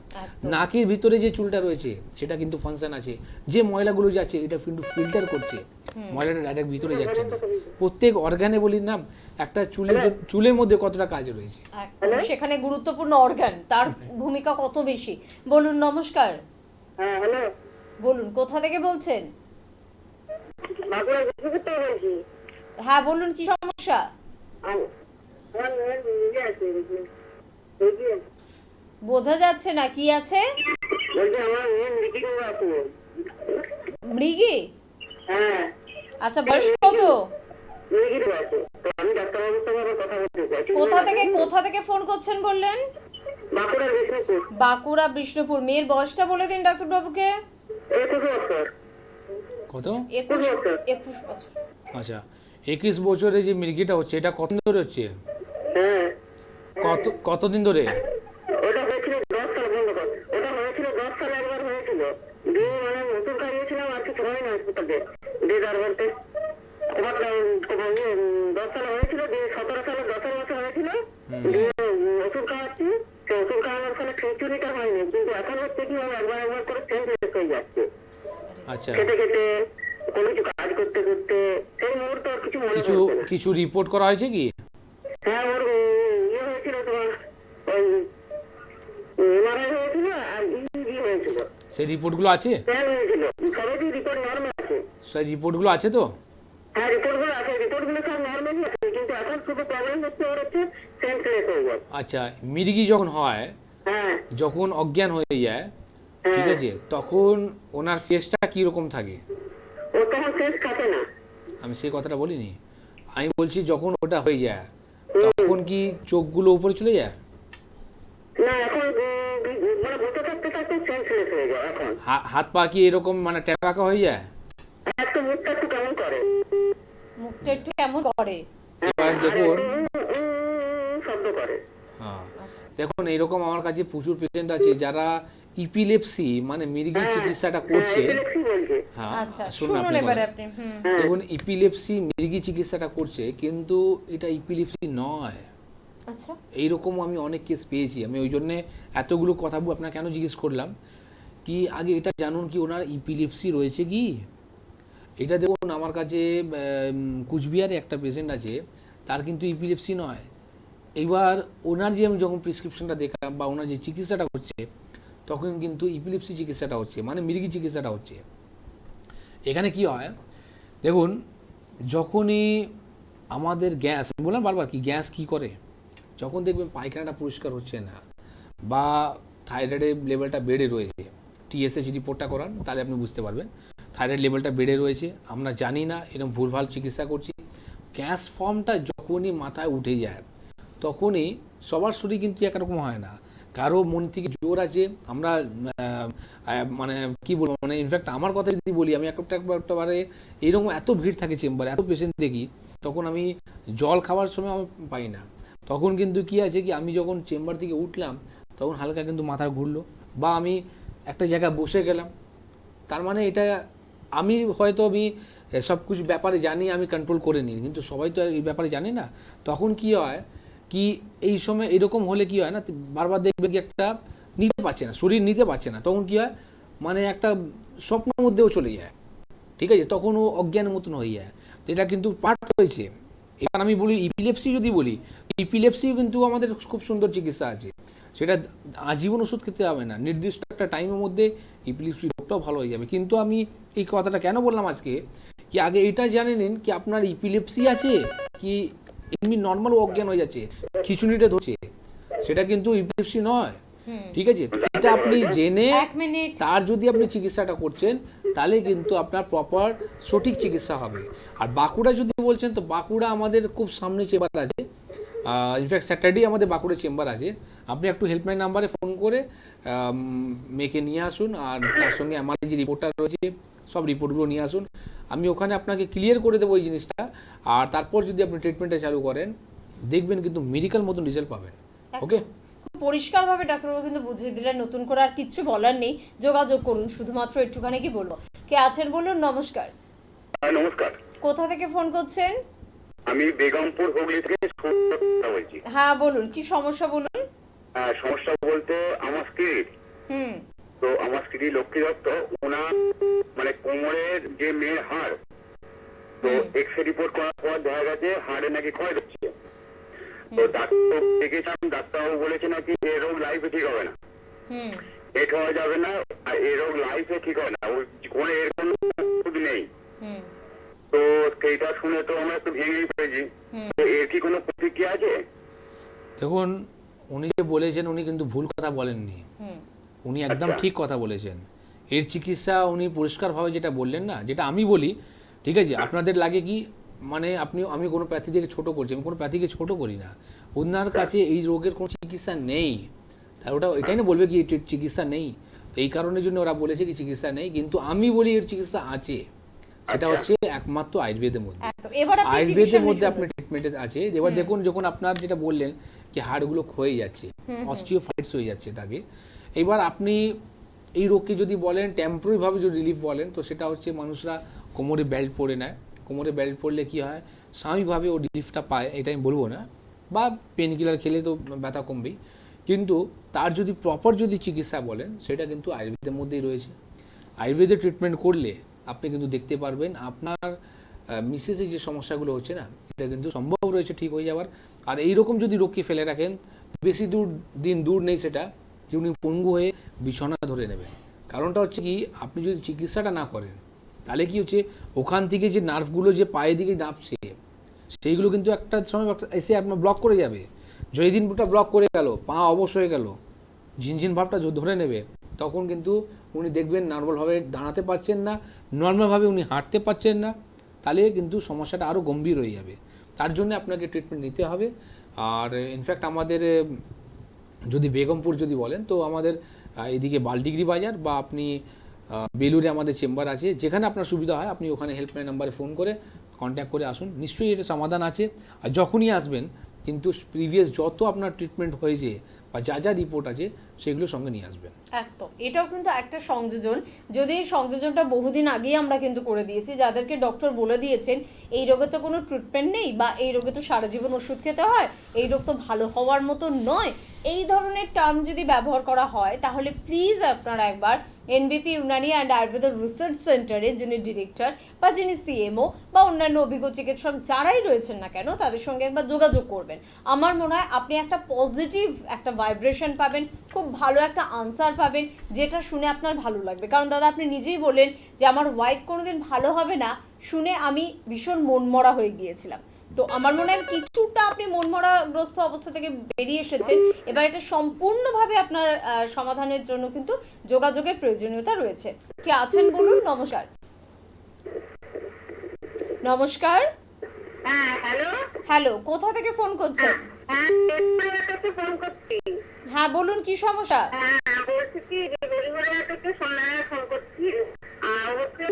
B: নাকের ভিতরে যে চুলটা রয়েছে সেটা কিন্তু ফাংশন আছে, যে ময়লাগুলো যাচ্ছে এটা কিন্তু ফিল্টার করছে, ময়লাটা ডাইরেক্ট ভিতরে যাচ্ছে না। প্রত্যেক অর্গানে বলি না, একটা চুলের মধ্যে কতটা কাজ রয়েছে,
A: একদম সেখানে গুরুত্বপূর্ণ অর্গান, তার ভূমিকা কত বেশি। বলুন। নমস্কার।
D: হ্যাঁ, হ্যালো,
A: বলুন, কোথা থেকে বলছেন?
D: বাঁকুড়া ডিস্ট্রিক্ট থেকে বলছি।
A: হ্যাঁ বলুন, কি সমস্যা?
D: আমার মেয়ের নিজে আছে, দেখি
A: বোঝা যাচ্ছে না, কি আছে?
D: বলছি আমার মেয়ের মৃগী রোগ আছে।
A: মৃগী?
D: হ্যাঁ,
A: আচ্ছা, বয়স কত?
D: মৃগী রোগ আছে। তো আমি ডাক্তারবাবুর সঙ্গে আবার কথা বলতে চাইছি।
A: কোথা থেকে ফোন করছেন বললেন?
D: বাঁকুড়া বিষ্ণুপুর।
A: বাঁকুড়া বিষ্ণুপুর। মেয়ের বয়সটা বলে দিন ডাক্তারবাবুকে।
D: 21 বছর।
B: কত?
A: 21 বছর।
B: আচ্ছা, 21 বছরে যে মির্গিটা হচ্ছে এটা কতদিন ধরে হচ্ছে?
D: হ্যাঁ,
B: কতদিন ধরে?
D: ওটা হয়েছিল 10 সাল বন্ধ কর। ওটা হয়েছিল 10 সাল একবার হয়েছিল। দিয়ে মানে ওষুধ খাইয়েছিলাম, আর কিছু হয় না হাসপাতালে। দিয়ে তার বলতে ওবার 10 সালে হয়েছিল, দিয়ে 17 সালে 10 মাসে হয়েছিল। দিয়ে ওষুধ খাওয়াচ্ছি, তো ওষুধ খাওয়ানোর ফলে খিচুড়িটা হয়নি, কিন্তু এখন হচ্ছে কি একবার করে সেন্স হয়ে যাচ্ছে।
B: আচ্ছা,
D: খেতে খেতে কোনো কিছু কাজ করতে করতে সেই মুহূর্তে আর কিছু মনে পড়ছে না।
B: কিছু রিপোর্ট করা হয়েছে কি?
D: হ্যাঁ, ওর ইয়ে হয়েছিল তোমার, ওই এমআরআই হয়েছিল আর ইজি হয়েছিল।
B: সেই রিপোর্টগুলো আছে?
D: স্ক্যান হয়েছিল, সবই রিপোর্ট নরমাল আছে।
B: সেই রিপোর্টগুলো আছে তো?
D: হ্যাঁ, রিপোর্টগুলো আছে, রিপোর্টগুলো সব নরমালই আছে, কিন্তু এখন শুধু প্রবলেম হচ্ছে ওর হচ্ছে সেন্সলেস হয়ে যায়।
B: আচ্ছা, মির্গি যখন হয়,
D: হ্যাঁ,
B: যখন অজ্ঞান হয়ে যায়, ঠিক আছে, তখন ওনার ফেসটা কীরকম থাকে?
D: ও তখন সেন্স থাকে না।
B: আমি সেই কথাটা বলিনি, আমি বলছি যখন ওটা হয়ে যায় তখন কি চোখগুলো উপরে চলে যায়?
D: না, এখন মানে বসে থাকতে থাকতে সেন্সলেস হয়ে যায় এখন।
B: হাত পা কি এরকম মানে ট্যাপাকা হয়ে যায়?
D: একটু মুখটা একটু কেমন করে,
A: মুখটা একটু কেমন করে?
B: এবার দেখুন,
D: শব্দ করে।
B: হ্যাঁ
A: আচ্ছা,
B: দেখুন, এইরকম আমার কাছে প্রচুর পেশেন্ট আছে যারা ইপিলেপসি মানে মির্গি চিকিৎসাটা করছে। হ্যাঁ,
A: আচ্ছা,
B: শুনুন
A: শুনুন
B: আপনি
A: এবারে
B: বলেন।
A: আপনি।
B: দেখুন, ইপিলেপসি মির্গি চিকিৎসাটা করছে, কিন্তু এটা ইপিলেপসি নয়।
A: আচ্ছা,
B: এইরকম আমি অনেক কেস পেয়েছি। আমি ওই জন্যে এতগুলো কথা আপনাকে কেন জিজ্ঞেস করলাম কি, আগে এটা জানুন কি ওনার ইপিলেপসি রয়েছে কি। এটা দেখুন, আমার কাছে কুচবিহারে একটা পেশেন্ট আছে, তার কিন্তু ইপিলেপসি নয়। এবার ওনার যে আমি যখন প্রেসক্রিপশনটা দেখলাম বা ওনার যে চিকিৎসাটা হচ্ছে, তখন কিন্তু ইপিলেপসি চিকিৎসাটা হচ্ছে, মানে মির্গি চিকিৎসাটা হচ্ছে। এখানে কি হয় দেখুন, যখনই আমাদের গ্যাস, বললাম বারবার কি গ্যাস কি করে, যখন দেখবেন পায়খানাটা পরিষ্কার হচ্ছে না বা থাইরয়েডের লেভেলটা বেড়ে রয়েছে, TSH রিপোর্টটা করান, তাহলে আপনি বুঝতে পারবেন থাইরয়েড লেভেলটা বেড়ে রয়েছে। আমরা জানি না, এরকম ভুলভাল চিকিৎসা করছি। গ্যাস ফর্মটা যখনই মাথায় উঠে যায় তখনই সবার শরীর কিন্তু একরকম হয় না, কারো মন থেকে জোর আছে। আমরা মানে কি বলবো, মানে ইনফ্যাক্ট আমার কথা যদি বলি, আমি একবারে এইরকম এত ভিড় থাকে চেম্বারে, এত পেশেন্ট দেখি, তখন আমি জল খাওয়ার সময় আমি পাই না। তখন কিন্তু কি আছে কি, আমি যখন চেম্বার থেকে উঠলাম তখন হালকা কিন্তু মাথা ঘুরলো, বা আমি একটা জায়গায় বসে গেলাম, তার মানে এটা আমি হয়তো সব কিছু ব্যাপারে জানি, আমি কন্ট্রোল করে নিই, কিন্তু সবাই তো এই ব্যাপারে জানে না। তখন কি হয় কি, এই সময় এরকম হলে কি হয় না, বারবার দেখবে কি একটা নিতে পারছে না, শরীর নিতে পারছে না, তখন কি হয় মানে একটা স্বপ্নের মধ্যেও চলে যায়, ঠিক আছে, তখন ও অজ্ঞানের মতন হয়ে যায়। তো এটা কিন্তু পার্ট রয়েছে। এবার আমি বলি ইপিলেপসি, যদি বলি ইপিলেপসিও কিন্তু আমাদের খুব সুন্দর চিকিৎসা আছে, সেটা আজীবন ওষুধ খেতে হবে না, নির্দিষ্ট একটা টাইমের মধ্যে ইপিলেপসি রোগটাও ভালো হয়ে যাবে। কিন্তু আমি এই কথাটা কেন বললাম আজকে, কি আগে এটা জেনে নিন কি আপনার ইপিলেপসি আছে কি এমনি নর্মাল অজ্ঞান হয়ে যাচ্ছে, খিচুনিটা ধরছে, সেটা কিন্তু ইপিলেপসি নয়, ঠিক আছে। তো এটা আপনি জেনে তার যদি আপনি চিকিৎসাটা করছেন, তাহলে কিন্তু আপনার প্রপার সঠিক চিকিৎসা হবে। আর বাঁকুড়া যদি বলছেন, তো বাঁকুড়া আমাদের খুব সামনে চেম্বার আছে, ইনফ্যাক্ট স্যাটারডে আমাদের বাঁকুড়া চেম্বার আছে। আপনি একটু হেল্পলাইন নাম্বারে ফোন করে মেয়েকে নিয়ে আসুন, আর তার সঙ্গে আমার যে রিপোর্টার রয়েছে সব রিপোর্টগুলো নিয়ে আসুন, আমি ওখানে আপনাকে ক্লিয়ার করে দেবো এই জিনিসটা। আর তারপর যদি আপনি ট্রিটমেন্টটা চালু করেন, দেখবেন কিন্তু মেডিকেল মতন রেজাল্ট পাবেন। ওকে,
A: পরিষ্কারভাবে ডাক্তারবাবু কিন্তু বুঝিয়ে দিলেন, নতুন করে আর কিচ্ছু বলার নেই, যোগাযোগ করুন। শুধুমাত্র একটুখানি কি বলবো, কে আছেন বলুন? নমস্কার।
C: নমস্কার,
A: কোথা থেকে ফোন করছেন?
C: আমি বেগমপুর হুগলি থেকে কথা বলছি।
A: হ্যাঁ বলুন, কি সমস্যা বলুন।
C: সমস্যা বলতে আমার স্ত্রীর, তো আমার স্ত্রী লক্ষ্মী দত্ত, ওনার মানে কোমরের যে মেয়ের হাড়, তো এক্সরে রিপোর্ট করার পর দেখা গেছে হাড়ে নাকি ক্ষয় হচ্ছে। তো ডাক্তার দেখেছিলাম, ডাক্তারবাবু বলেছে নাকি এই রোগ লাইফে ঠিক হবে না, এট হওয়া যাবে না, আর এই রোগ লাইফে ঠিক হবে না, কোনো এর কোনো ওষুধ নেই। তো সেইটা শুনে তো আমরা একটু ভেঙেই পড়েছি, তো এর কি কোনো প্রতিক্রিয়া আছে?
B: দেখুন, উনি যে বলেছেন উনি কিন্তু ভুল কথা বলেননি, উনি একদম ঠিক কথা বলেছেন। এর চিকিৎসা উনি পরিষ্কারভাবে যেটা বললেন না, যেটা আমি বলি, ঠিক আছে, আপনাদের লাগে কি মানে আমি কোনো প্যাথি থেকে ছোট করছি, আমি কোনো প্যাথিকে ছোট করি না, ওনার কাছে এই রোগের কোনো চিকিৎসা নেই, তাই ওটা এটাই না বলবে কি চিকিৎসা নেই, এই কারণের জন্য ওরা বলেছে কি চিকিৎসা নেই, কিন্তু আমি বলি এর চিকিৎসা আছে, সেটা হচ্ছে একমাত্র আয়ুর্বেদের মধ্যে। আয়ুর্বেদের মধ্যে আপনার ট্রিটমেন্ট আছে। এবার দেখুন, যখন আপনার যেটা বললেন যে হাড়গুলো ক্ষয়ে যাচ্ছে, অস্টিওফাইটস হয়ে যাচ্ছে তাকে, এবার আপনি এই রোগকে যদি বলেন টেম্পোরারিভাবে যদি রিলিফ বলেন, তো সেটা হচ্ছে মানুষরা কোমরে বেল্ট পরে নেয়, কোমরে বেল্ট পরলে কি হয় স্বাভাবিকভাবে ও রিলিফটা পায়, এটা আমি বলবো না, বা পেন কিলার খেলে তো ব্যথা কমবেই, কিন্তু তার যদি প্রপার যদি চিকিৎসা বলেন, সেটা কিন্তু আয়ুর্বেদের মধ্যেই রয়েছে। আয়ুর্বেদের ট্রিটমেন্ট করলে আপনি কিন্তু দেখতে পারবেন আপনার মিসেসের যে সমস্যাগুলো হচ্ছে না, এটা কিন্তু সম্ভব রয়েছে ঠিক হয়ে যাওয়ার। আর এইরকম যদি রোগকে ফেলে রাখেন, বেশি দিন দূর নেই সেটা যে উনি পঙ্গু হয়ে বিছানা ধরে নেবেন। কারণটা হচ্ছে কি, আপনি যদি চিকিৎসাটা না করেন, তাহলে কি হচ্ছে ওখান থেকে যে নার্ভগুলো যে পায়ের দিকে নামছে, সেইগুলো কিন্তু একটা সময় এসে আপনার ব্লক করে যাবে। যেই দিন ওটা ব্লক করে গেল, পা অবশ হয়ে গেল, ঝিনঝিন ভাবটা ধরে নেবে, তখন কিন্তু উনি দেখবেন নর্মালভাবে দাঁড়াতে পারছেন না, নর্মালভাবে উনি হাঁটতে পারছেন না, তাহলে কিন্তু সমস্যাটা আরও গম্ভীর হয়ে যাবে। তার জন্য আপনাকে ট্রিটমেন্ট নিতে হবে। আর ইনফ্যাক্ট আমাদের যদি বেগমপুর যদি বলেন, তো আমাদের এদিকে বালডিগরি বাজার বা আপনি বেলুরে আমাদের চেম্বার আছে, যেখানে আপনার সুবিধা হয় আপনি ওখানে হেল্পলাইন নাম্বারে ফোন করে কন্ট্যাক্ট করে আসুন, নিশ্চয়ই এটা সমাধান আছে। আর যখনই আসবেন কিন্তু প্রিভিয়াস যত আপনার ট্রিটমেন্ট হয়েছে বা যা যা রিপোর্ট আছে সেগুলো সঙ্গে নিয়ে আসবেন।
A: একদম, এটাও কিন্তু একটা সংযোজন, যদি এই সংযোজনটা বহুদিন আগেই আমরা কিন্তু করে দিয়েছি, যাদেরকে ডক্টর বলে দিয়েছেন এই রোগে তো কোনো ট্রিটমেন্ট নেই, বা এই রোগে তো সারা জীবন ওষুধ খেতে হয়, এই রোগ তো ভালো হওয়ার মতো নয়, এই ধরনের টার্ম যদি ব্যবহার করা হয়, তাহলে প্লিজ আপনারা একবার এনবিপি ইউনানি অ্যান্ড আয়ুর্বেদ রিসার্চ সেন্টারে যিনি ডিরেক্টর বা যিনি সিএমও বা অন্যান্য অভিজ্ঞ চিকিৎসক যারাই রয়েছেন না কেন, তাদের সঙ্গে একবার যোগাযোগ করবেন। আমার মনে হয় আপনি একটা পজিটিভ একটা ভাইব্রেশন পাবেন, খুব ভালো একটা আনসার পাবেন, যেটা শুনে আপনার ভালো লাগবে। কারণ দাদা আপনি নিজেই বললেন যে আমার ওয়াইফ কোনোদিন ভালো হবে না, শুনে আমি ভীষণ মনমরা হয়ে গিয়েছিলাম। তো আমার মনে হয় কিছুটা আপনি মনমরাগ্রস্ত অবস্থা থেকে বেরিয়ে এসেছেন। এবার এটা সম্পূর্ণভাবে আপনার সমাধানের জন্য কিন্তু যোগাযোগের প্রয়োজনীয়তা রয়েছে। কে আছেন বলুন? নমস্কার। নমস্কার।
D: হ্যাঁ, হ্যালো।
A: হ্যালো, কোথা থেকে ফোন করছেন?
D: হ্যাঁ, থেকে ফোন করছি।
A: হ্যাঁ বলুন, কি সমস্যা?
D: হ্যাঁ, বলছি কি যে বেরিবাড়িয়া থেকে সন্ধ্যায় ফোন করছি। আর হচ্ছে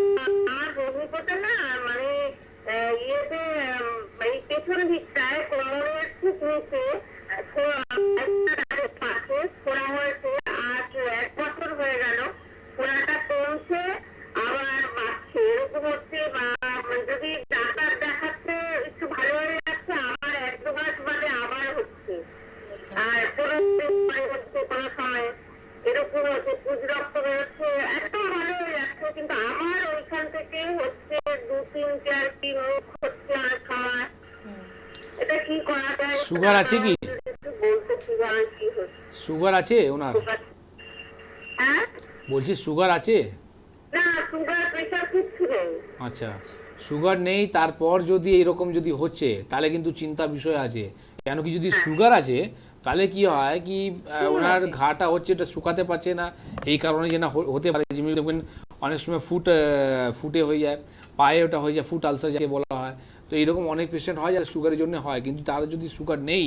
D: আমার বন্ধুটা না মানে ইয়েতে এই পেছন দিকটায় কোমরের ঠিক নিচে পাশে ফোড়া হয়েছে। আজ 1 বছর হয়ে গেল। ফোড়াটা কমছে আবার বাড়ছে, এরকম হচ্ছে। বা যদি ডাক্তার দেখাচ্ছে একটু ভালো হয়ে যাচ্ছে, আবার 1-2 মাস বাদে আবার হচ্ছে। আর কোনো হচ্ছে কোনো সময় এরকম হচ্ছে, পুজ রক্ত বেরোচ্ছে, একদম ভালো হয়ে যাচ্ছে। কিন্তু আমার ওইখান থেকে হচ্ছে 2-3-4 দিন মুখ হচ্ছে অনেক সময়। এটা কি করা যায়?
B: সুগার আছে কি?
D: একটু বলতে কিভাবে কি হচ্ছে?
B: সুগার আছে ওনার?
D: হ্যাঁ,
B: বলছি সুগার আছে?
D: না সুগার প্রেশার কিচ্ছু নেই।
B: আচ্ছা, সুগার নেই, তারপর যদি এরকম যদি হচ্ছে তাহলে কিন্তু চিন্তা বিষয় আছে। কেন কি যদি সুগার আছে তাহলে কি হয় কি ওনার ঘাটা হচ্ছে এটা শুকাতে পারছে না, এই কারণে যে না হতে পারে। যেমনি দেখবেন অনেক সময় ফুটে হয়ে যায়, পায়ে ওটা হয়ে যায়, ফুট আলসার যাকে বলা হয়। তো এইরকম অনেক পেশেন্ট হয় যারা সুগারের জন্য হয়, কিন্তু তার যদি সুগার নেই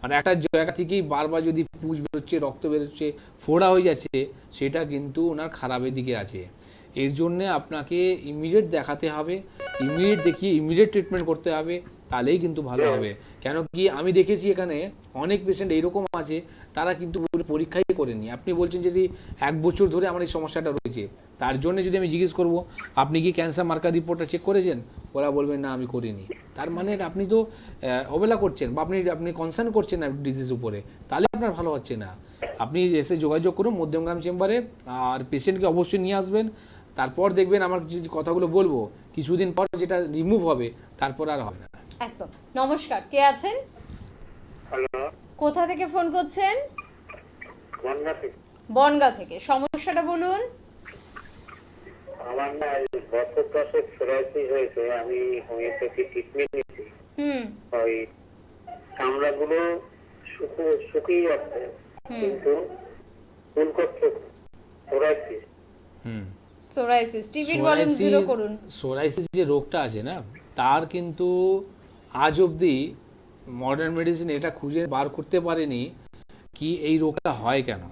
B: আর একটা জায়গা থেকেই বারবার যদি পুজ বেরোচ্ছে, রক্ত বেরোচ্ছে, ফোড়া হয়ে যাচ্ছে, সেটা কিন্তু ওনার খারাপের দিকে আছে। এর জন্যে আপনাকে ইমিডিয়েট দেখাতে হবে, ইমিডিয়েট দেখিয়ে ইমিডিয়েট ট্রিটমেন্ট করতে হবে, তাহলেই কিন্তু ভালো হবে। কেন কি আমি দেখেছি এখানে অনেক পেশেন্ট এইরকম আছে তারা কিন্তু পরীক্ষাই করেনি। আপনি বলছেন যদি 1 বছর ধরে আমার এই সমস্যাটা রয়েছে, তার জন্য যদি আমি জিজ্ঞেস করব আপনি কি ক্যান্সার মার্কার রিপোর্টটা চেক করেছেন, ওরা বলবেন না আমি করিনি। তার মানে আপনি তো অবহেলা করছেন বা আপনি কনসার্ন করছেন না ডিজিজ উপরে, তাহলে আপনার ভালো হচ্ছে না। আপনি এসে যোগাযোগ করুন মধ্যমগ্রাম চেম্বারে, আর পেশেন্টকে অবশ্যই নিয়ে আসবেন। তারপর দেখবেন আমার যে কথাগুলো বলবো কিছুদিন পর যেটা রিমুভ হবে, তারপর আর হবে না।
A: একদম। নমস্কার, কে আছেন?
C: হ্যালো,
A: কোথা থেকে ফোন করছেন?
C: বনগা থেকে।
A: বনগাঁ থেকে। সমস্যাটা বলুন।
C: আমার না এই বছর 10 সোরাইসিস হয়েছে। আমি হোমিওপ্যাথি ট্রিটমেন্ট নিয়েছি। ওই চামড়াগুলো শুকিয়ে যাচ্ছে, কিন্তু ফুল করছে সোরাইসিস।
A: সোরাইসিস। টিভির ভলিউম 0 করুন।
B: সোরাইসিস যে রোগটা আছে না, তার কিন্তু আজ অবধি মডার্ন মেডিসিন এটা খুঁজে বার করতে পারেনি কি এই রোগটা হয় কেন।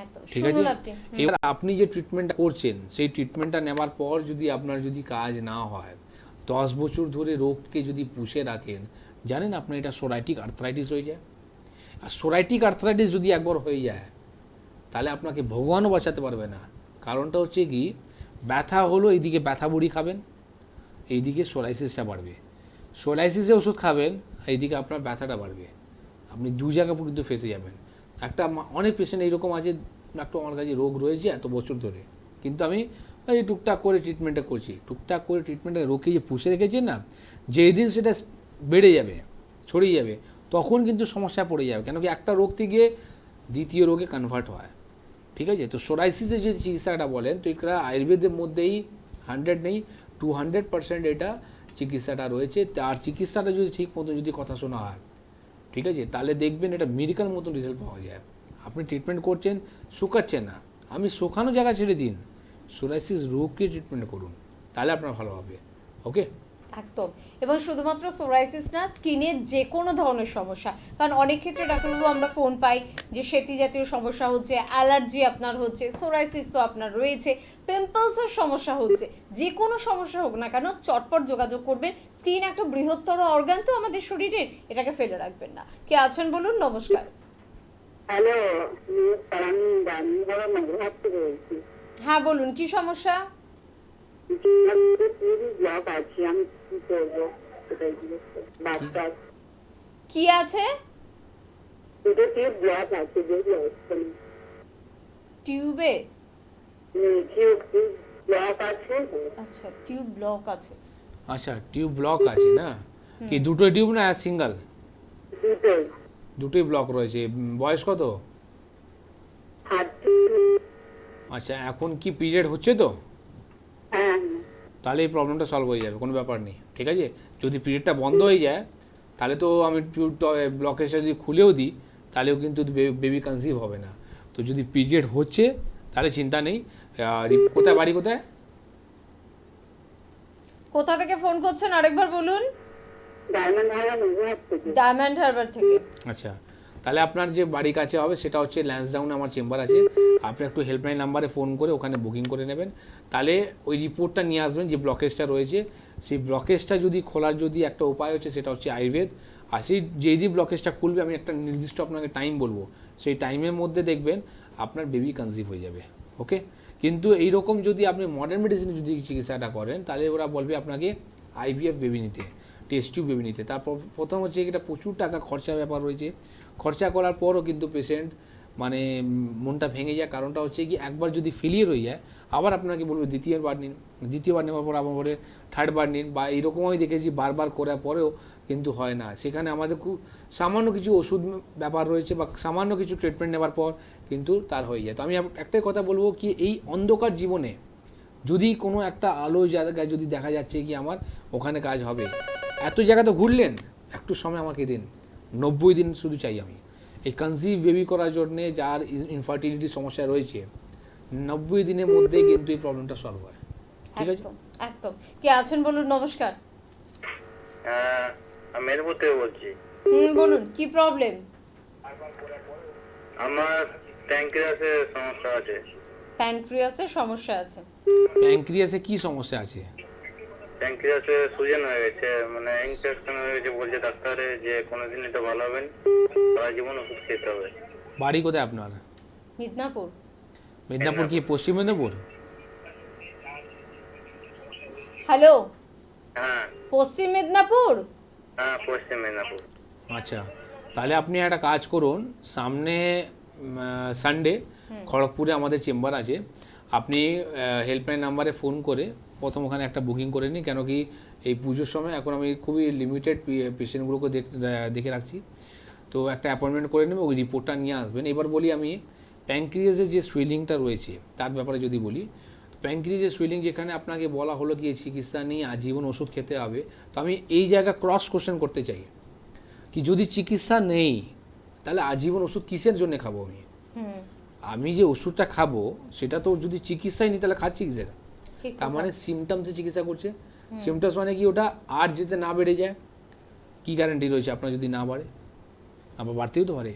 A: একদম।
B: ঠিক আছে,
A: শুনুন আপনি।
B: এবার আপনি যে ট্রিটমেন্টটা করছেন সেই ট্রিটমেন্টটা নেওয়ার পর যদি আপনার যদি কাজ না হয়, 10 বছর ধরে রোগকে যদি পুষে রাখেন, জানেন আপনার এটা সোরাইটিক আর্থ্রাইটিস হয়ে যায়। আর সোরাইটিক আর্থ্রাইটিস যদি একবার হয়ে যায় তাহলে আপনাকে ভগবানও বাঁচাতে পারবে না। কারণটা হচ্ছে কি, ব্যথা হলো এইদিকে ব্যথা বড়ি খাবেন, এইদিকে সোরাইসিসটা বাড়বে। সোরাইসিসে ওষুধ খাবেন, এইদিকে আপনার ব্যথাটা বাড়বে। আপনি 2 জায়গা পর্যন্ত ফেসে যাবেন। অনেক পেশেন্ট এইরকম আছে, ডাক্তার আমার কাছে রোগ রয়েছে এত বছর ধরে, কিন্তু আমি এই টুকটাক করে ট্রিটমেন্টটা করছি। টুকটাক করে ট্রিটমেন্টটা রোগকে যে পুষে রেখেছেন না, যেই দিন সেটা বেড়ে যাবে, ছড়িয়ে যাবে, তখন কিন্তু সমস্যায় পড়ে যাবে। কেন কি একটা রোগ থেকে দ্বিতীয় রোগে কনভার্ট হয়। ঠিক আছে, তো সোরাইসিসের যে চিকিৎসাটা বলেন, তো এটা আয়ুর্বেদের মধ্যেই 100 নেই 200% এটা চিকিৎসাটা রয়েছে। আর চিকিৎসাটা যদি ঠিক মতো যদি কথা শোনা হয়, ঠিক আছে, তাহলে দেখবেন এটা মেডিকেল মতন রেজাল্ট পাওয়া যায়। আপনি ট্রিটমেন্ট করছেন, শুকাচ্ছেন না, আমি শুকানো জায়গা ছেড়ে দিন, সোরাইসিস রোগকে ট্রিটমেন্ট করুন, তাহলে আপনার ভালো হবে। ওকে,
A: একদম। এবং শুধুমাত্র সোরাইসিস না, স্কিনের যে কোনো ধরনের সমস্যা, কারণ অনেক ক্ষেত্রে ডাক্তারবাবু আমরা ফোন পাই যে সেতি জাতীয় সমস্যা হচ্ছে, অ্যালার্জি আপনার হচ্ছে, সোরাইসিস তো আপনার রয়েছে, পিম্পলসের সমস্যা হচ্ছে, যে কোনো সমস্যা হোক না কেন চটপট যোগাযোগ করবেন। স্কিন একটা বৃহত্তর অর্গান তো আমাদের শরীরের, এটাকে ফেলে রাখবেন না। কে আছেন বলুন? নমস্কার।
D: হ্যালো, আমি রানীগড় নগরহাট থেকে বলছি।
A: হ্যাঁ বলুন, কি সমস্যা?
D: ব্লক আছে, আমি কি করবো সেটাই জিজ্ঞেস করছি। বাচ্চা
A: কি আছে?
D: দুটো টিউব ব্লক আছে, যেগুলো হচ্ছে না।
A: টিউবে?
D: টিউব ব্লক আছে।
A: আচ্ছা, টিউব ব্লক আছে।
B: আচ্ছা, টিউব ব্লক আছে না, কি দুটো টিউব না সিঙ্গেল?
D: দুটোই।
B: দুটোই ব্লক রয়েছে। বয়স কত?
D: 30।
B: আচ্ছা, এখন কি পিরিয়ড হচ্ছে তো?
D: হ্যাঁ।
B: তাহলে এই প্রবলেমটা সলভ হয়ে যাবে, কোনো ব্যাপার নেই। ঠিক আছে, যদি পিরিয়ডটা বন্ধ হয়ে যায় তাহলে তো আমি ব্লকেজটা যদি খুলেও দিই তাহলেও কিন্তু বেবি কনসিভ হবে না। তো যদি পিরিয়ড হচ্ছে তাহলে চিন্তা নেই। কোথায় বাড়ি কোথায়?
A: কোথা থেকে ফোন করছেন আরেকবার বলুন। ডায়মন্ড হারবার থেকে।
B: আচ্ছা, তাহলে আপনার যে বাড়ির কাছে হবে সেটা হচ্ছে ল্যান্সডাউনে আমার চেম্বার আছে, আপনি একটু হেল্পলাইন নাম্বারে ফোন করে ওখানে বুকিং করে নেবেন। তাহলে ওই রিপোর্টটা নিয়ে আসবেন যে ব্লকেজটা রয়েছে, সেই ব্লকেজটা যদি খোলার যদি একটা উপায় হচ্ছে সেটা হচ্ছে আয়ুর্বেদ। আর সেই যেই ব্লকেজটা খুলবে আমি একটা নির্দিষ্ট আপনাকে টাইম বলবো, সেই টাইমের মধ্যে দেখবেন আপনার বেবি কনসিভ হয়ে যাবে। ওকে, কিন্তু এইরকম যদি আপনি মডার্ন মেডিসিনে যদি চিকিৎসাটা করেন তাহলে ওরা বলবে আপনাকে আইভিএফ বেবি নিতে, টেস্ট টিউব বেবি নিতে। তারপর প্রথম হচ্ছে এটা প্রচুর টাকা খরচা ব্যাপার রয়েছে, খরচা করার পরও কিন্তু পেশেন্ট মানে মনটা ভেঙে যায়। কারণটা হচ্ছে কি একবার যদি ফেলিয়ার হয়ে যায় আবার আপনাকে বলবে দ্বিতীয়বার নিন, দ্বিতীয়বার নেওয়ার পর আবার বলে থার্ডবার নিন, বা এইরকম আমি দেখেছি বারবার করার পরেও কিন্তু হয় না। সেখানে আমাদের খুব সামান্য কিছু ওষুধ ব্যাপার রয়েছে বা সামান্য কিছু ট্রিটমেন্ট নেওয়ার পর কিন্তু তার হয়ে যায়। তো আমি একটাই কথা বলবো কি এই অন্ধকার জীবনে যদি কোনো একটা আলো জায়গায় যদি দেখা যাচ্ছে কি আমার ওখানে কাজ হবে, এত জায়গা তো ঘুরলেন, একটু সময় আমাকে দিন, 90 দিন শুধু চাই আমি এই কনসিভ বেবি করার জন্যে। যার ইনফার্টিলিটির সমস্যা রয়েছে 90 দিনের মধ্যে কিন্তু এই প্রবলেমটা সলভ হয়। ঠিক আছে,
A: একদম একদম। কে আছেন বলুন। নমস্কার।
C: আমি মেদিনীপুর থেকে বলছি।
A: বলুন কি প্রবলেম?
C: আমার প্যানক্রিয়াসের সমস্যা আছে।
A: প্যানক্রিয়াসের সমস্যা আছে।
B: প্যানক্রিয়াসে কি সমস্যা আছে?
C: প্যানক্রিয়াসে সুজন হয়ে গেছে, মানে ইনফেকশন হয়ে গেছে, বলছে ডাক্তারে যে কোনোদিন এটা ভালো হবে না, সারা জীবন ওষুধ খেতে হবে।
B: বাড়ি কোথায় আপনার?
A: মিদনাপুর।
B: মেদিনীপুর কি পশ্চিম মেদিনীপুর?
A: হ্যালো,
C: হ্যাঁ
A: পশ্চিম মেদিনীপুর।
C: হ্যাঁ, পশ্চিম মেদিনীপুর।
B: আচ্ছা, তাহলে আপনি একটা কাজ করুন, সামনে সানডে খড়গপুরে আমাদের চেম্বার আছে, আপনি হেল্পলাইন নাম্বারে ফোন করে প্রথম ওখানে একটা বুকিং করে নিন। কেন কি এই পুজোর সময় এখন আমি খুবই লিমিটেড পেশেন্টগুলোকে দেখে রাখছি। তো একটা অ্যাপয়েন্টমেন্ট করে নেবে, ওই রিপোর্টটা নিয়ে আসবেন। এবার বলি আমি প্যানক্রিয়াসের যে সুইলিংটা রয়েছে তার ব্যাপারে যদি বলি, প্যানক্রিয়াসের সুইলিং যেখানে আপনাকে বলা হলো কি চিকিৎসা নেই, আজীবন ওষুধ খেতে হবে, তো আমি এই জায়গা ক্রস কোশ্চেন করতে চাই কি যদি চিকিৎসা নেই তাহলে আজীবন ওষুধ কিসের জন্য খাবো আমি? আমি যে ওষুধটা খাবো সেটা তো যদি চিকিৎসাই নেই তাহলে খাচ্ছি কিসের? তার মানে সিমটমসে চিকিৎসা করছে। সিমটমস মানে কি ওটা আর যেতে না বেড়ে যায়, কি গ্যারান্টি রয়েছে আপনার যদি না বাড়ে? আবার বাড়তেও তো পারে।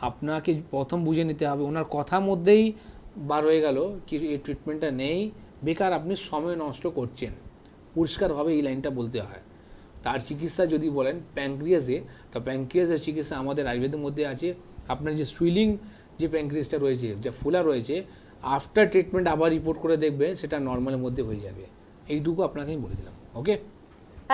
B: আপনাকে প্রথম বুঝে নিতে হবে, ওনার কথার মধ্যেই বার হয়ে গেল কি এই ট্রিটমেন্টটা নেই, বেকার আপনি সময় নষ্ট করছেন। পরিষ্কারভাবে এই লাইনটা বলতে হয়। তার চিকিৎসা যদি বলেন প্যানক্রিয়াসে, তো প্যানক্রিয়াসের চিকিৎসা আমাদের আয়ুর্বেদের মধ্যে আছে। আপনার যে সুইলিং যে প্যানক্রিয়াসটা রয়েছে, যা ফুলা রয়েছে, আফটার ট্রিটমেন্ট আবার রিপোর্ট করে দেখবে সেটা নর্মালের মধ্যে হয়ে যাবে। এইটুকু আপনাকে আমি বলে দিলাম। ওকে,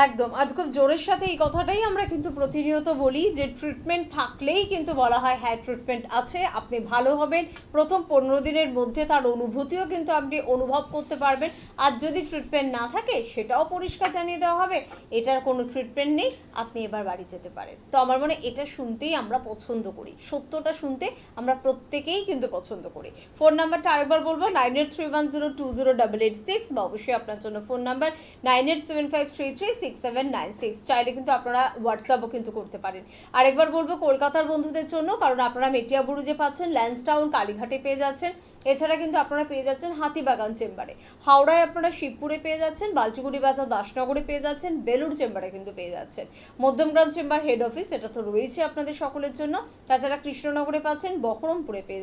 A: একদম। আজ খুব জোরের সাথে এই কথাটাই আমরা কিন্তু প্রতিনিয়ত বলি যে ট্রিটমেন্ট থাকলেই কিন্তু বলা হয় হ্যাঁ ট্রিটমেন্ট আছে, আপনি ভালো হবেন। প্রথম 15 দিনের মধ্যে তার অনুভূতিও কিন্তু আপনি অনুভব করতে পারবেন। আর যদি ট্রিটমেন্ট না থাকে সেটাও পরিষ্কার জানিয়ে দেওয়া হবে এটার কোনো ট্রিটমেন্ট নেই, আপনি এবার বাড়ি যেতে পারেন। তো আমার মনে এটা শুনতেই আমরা পছন্দ করি, সত্যটা শুনতে আমরা প্রত্যেকেই কিন্তু পছন্দ করি। ফোন নাম্বারটা আরেকবার বলবো 9831020886, বা অবশ্যই আপনার জন্য ফোন নাম্বার 9875336796। চাইলে কিন্তু আপনারা হোয়াটসঅ্যাপও কিন্তু করতে পারেন। আরেকবার বলবো কলকাতার বন্ধুদের জন্য, কারণ আপনারা মেটিয়াবুরুজে পাচ্ছেন, ল্যান্সটাউন কালীঘাটে পেয়ে যাচ্ছেন, এছাড়া কিন্তু আপনারা পেয়ে যাচ্ছেন হাতিবাগান চেম্বারে, হাওড়ায় আপনারা শিবপুরে পেয়ে যাচ্ছেন, বালচিগুড়ি বাজার দাসনগরে পেয়ে যাচ্ছেন, বেলুর চেম্বারে কিন্তু পেয়ে যাচ্ছেন, মধ্যমগ্রাম চেম্বার হেড অফিস এটা তো রয়েছে আপনাদের সকলের জন্য। তাছাড়া কৃষ্ণনগরে পাচ্ছেন, বহরমপুরে পেয়ে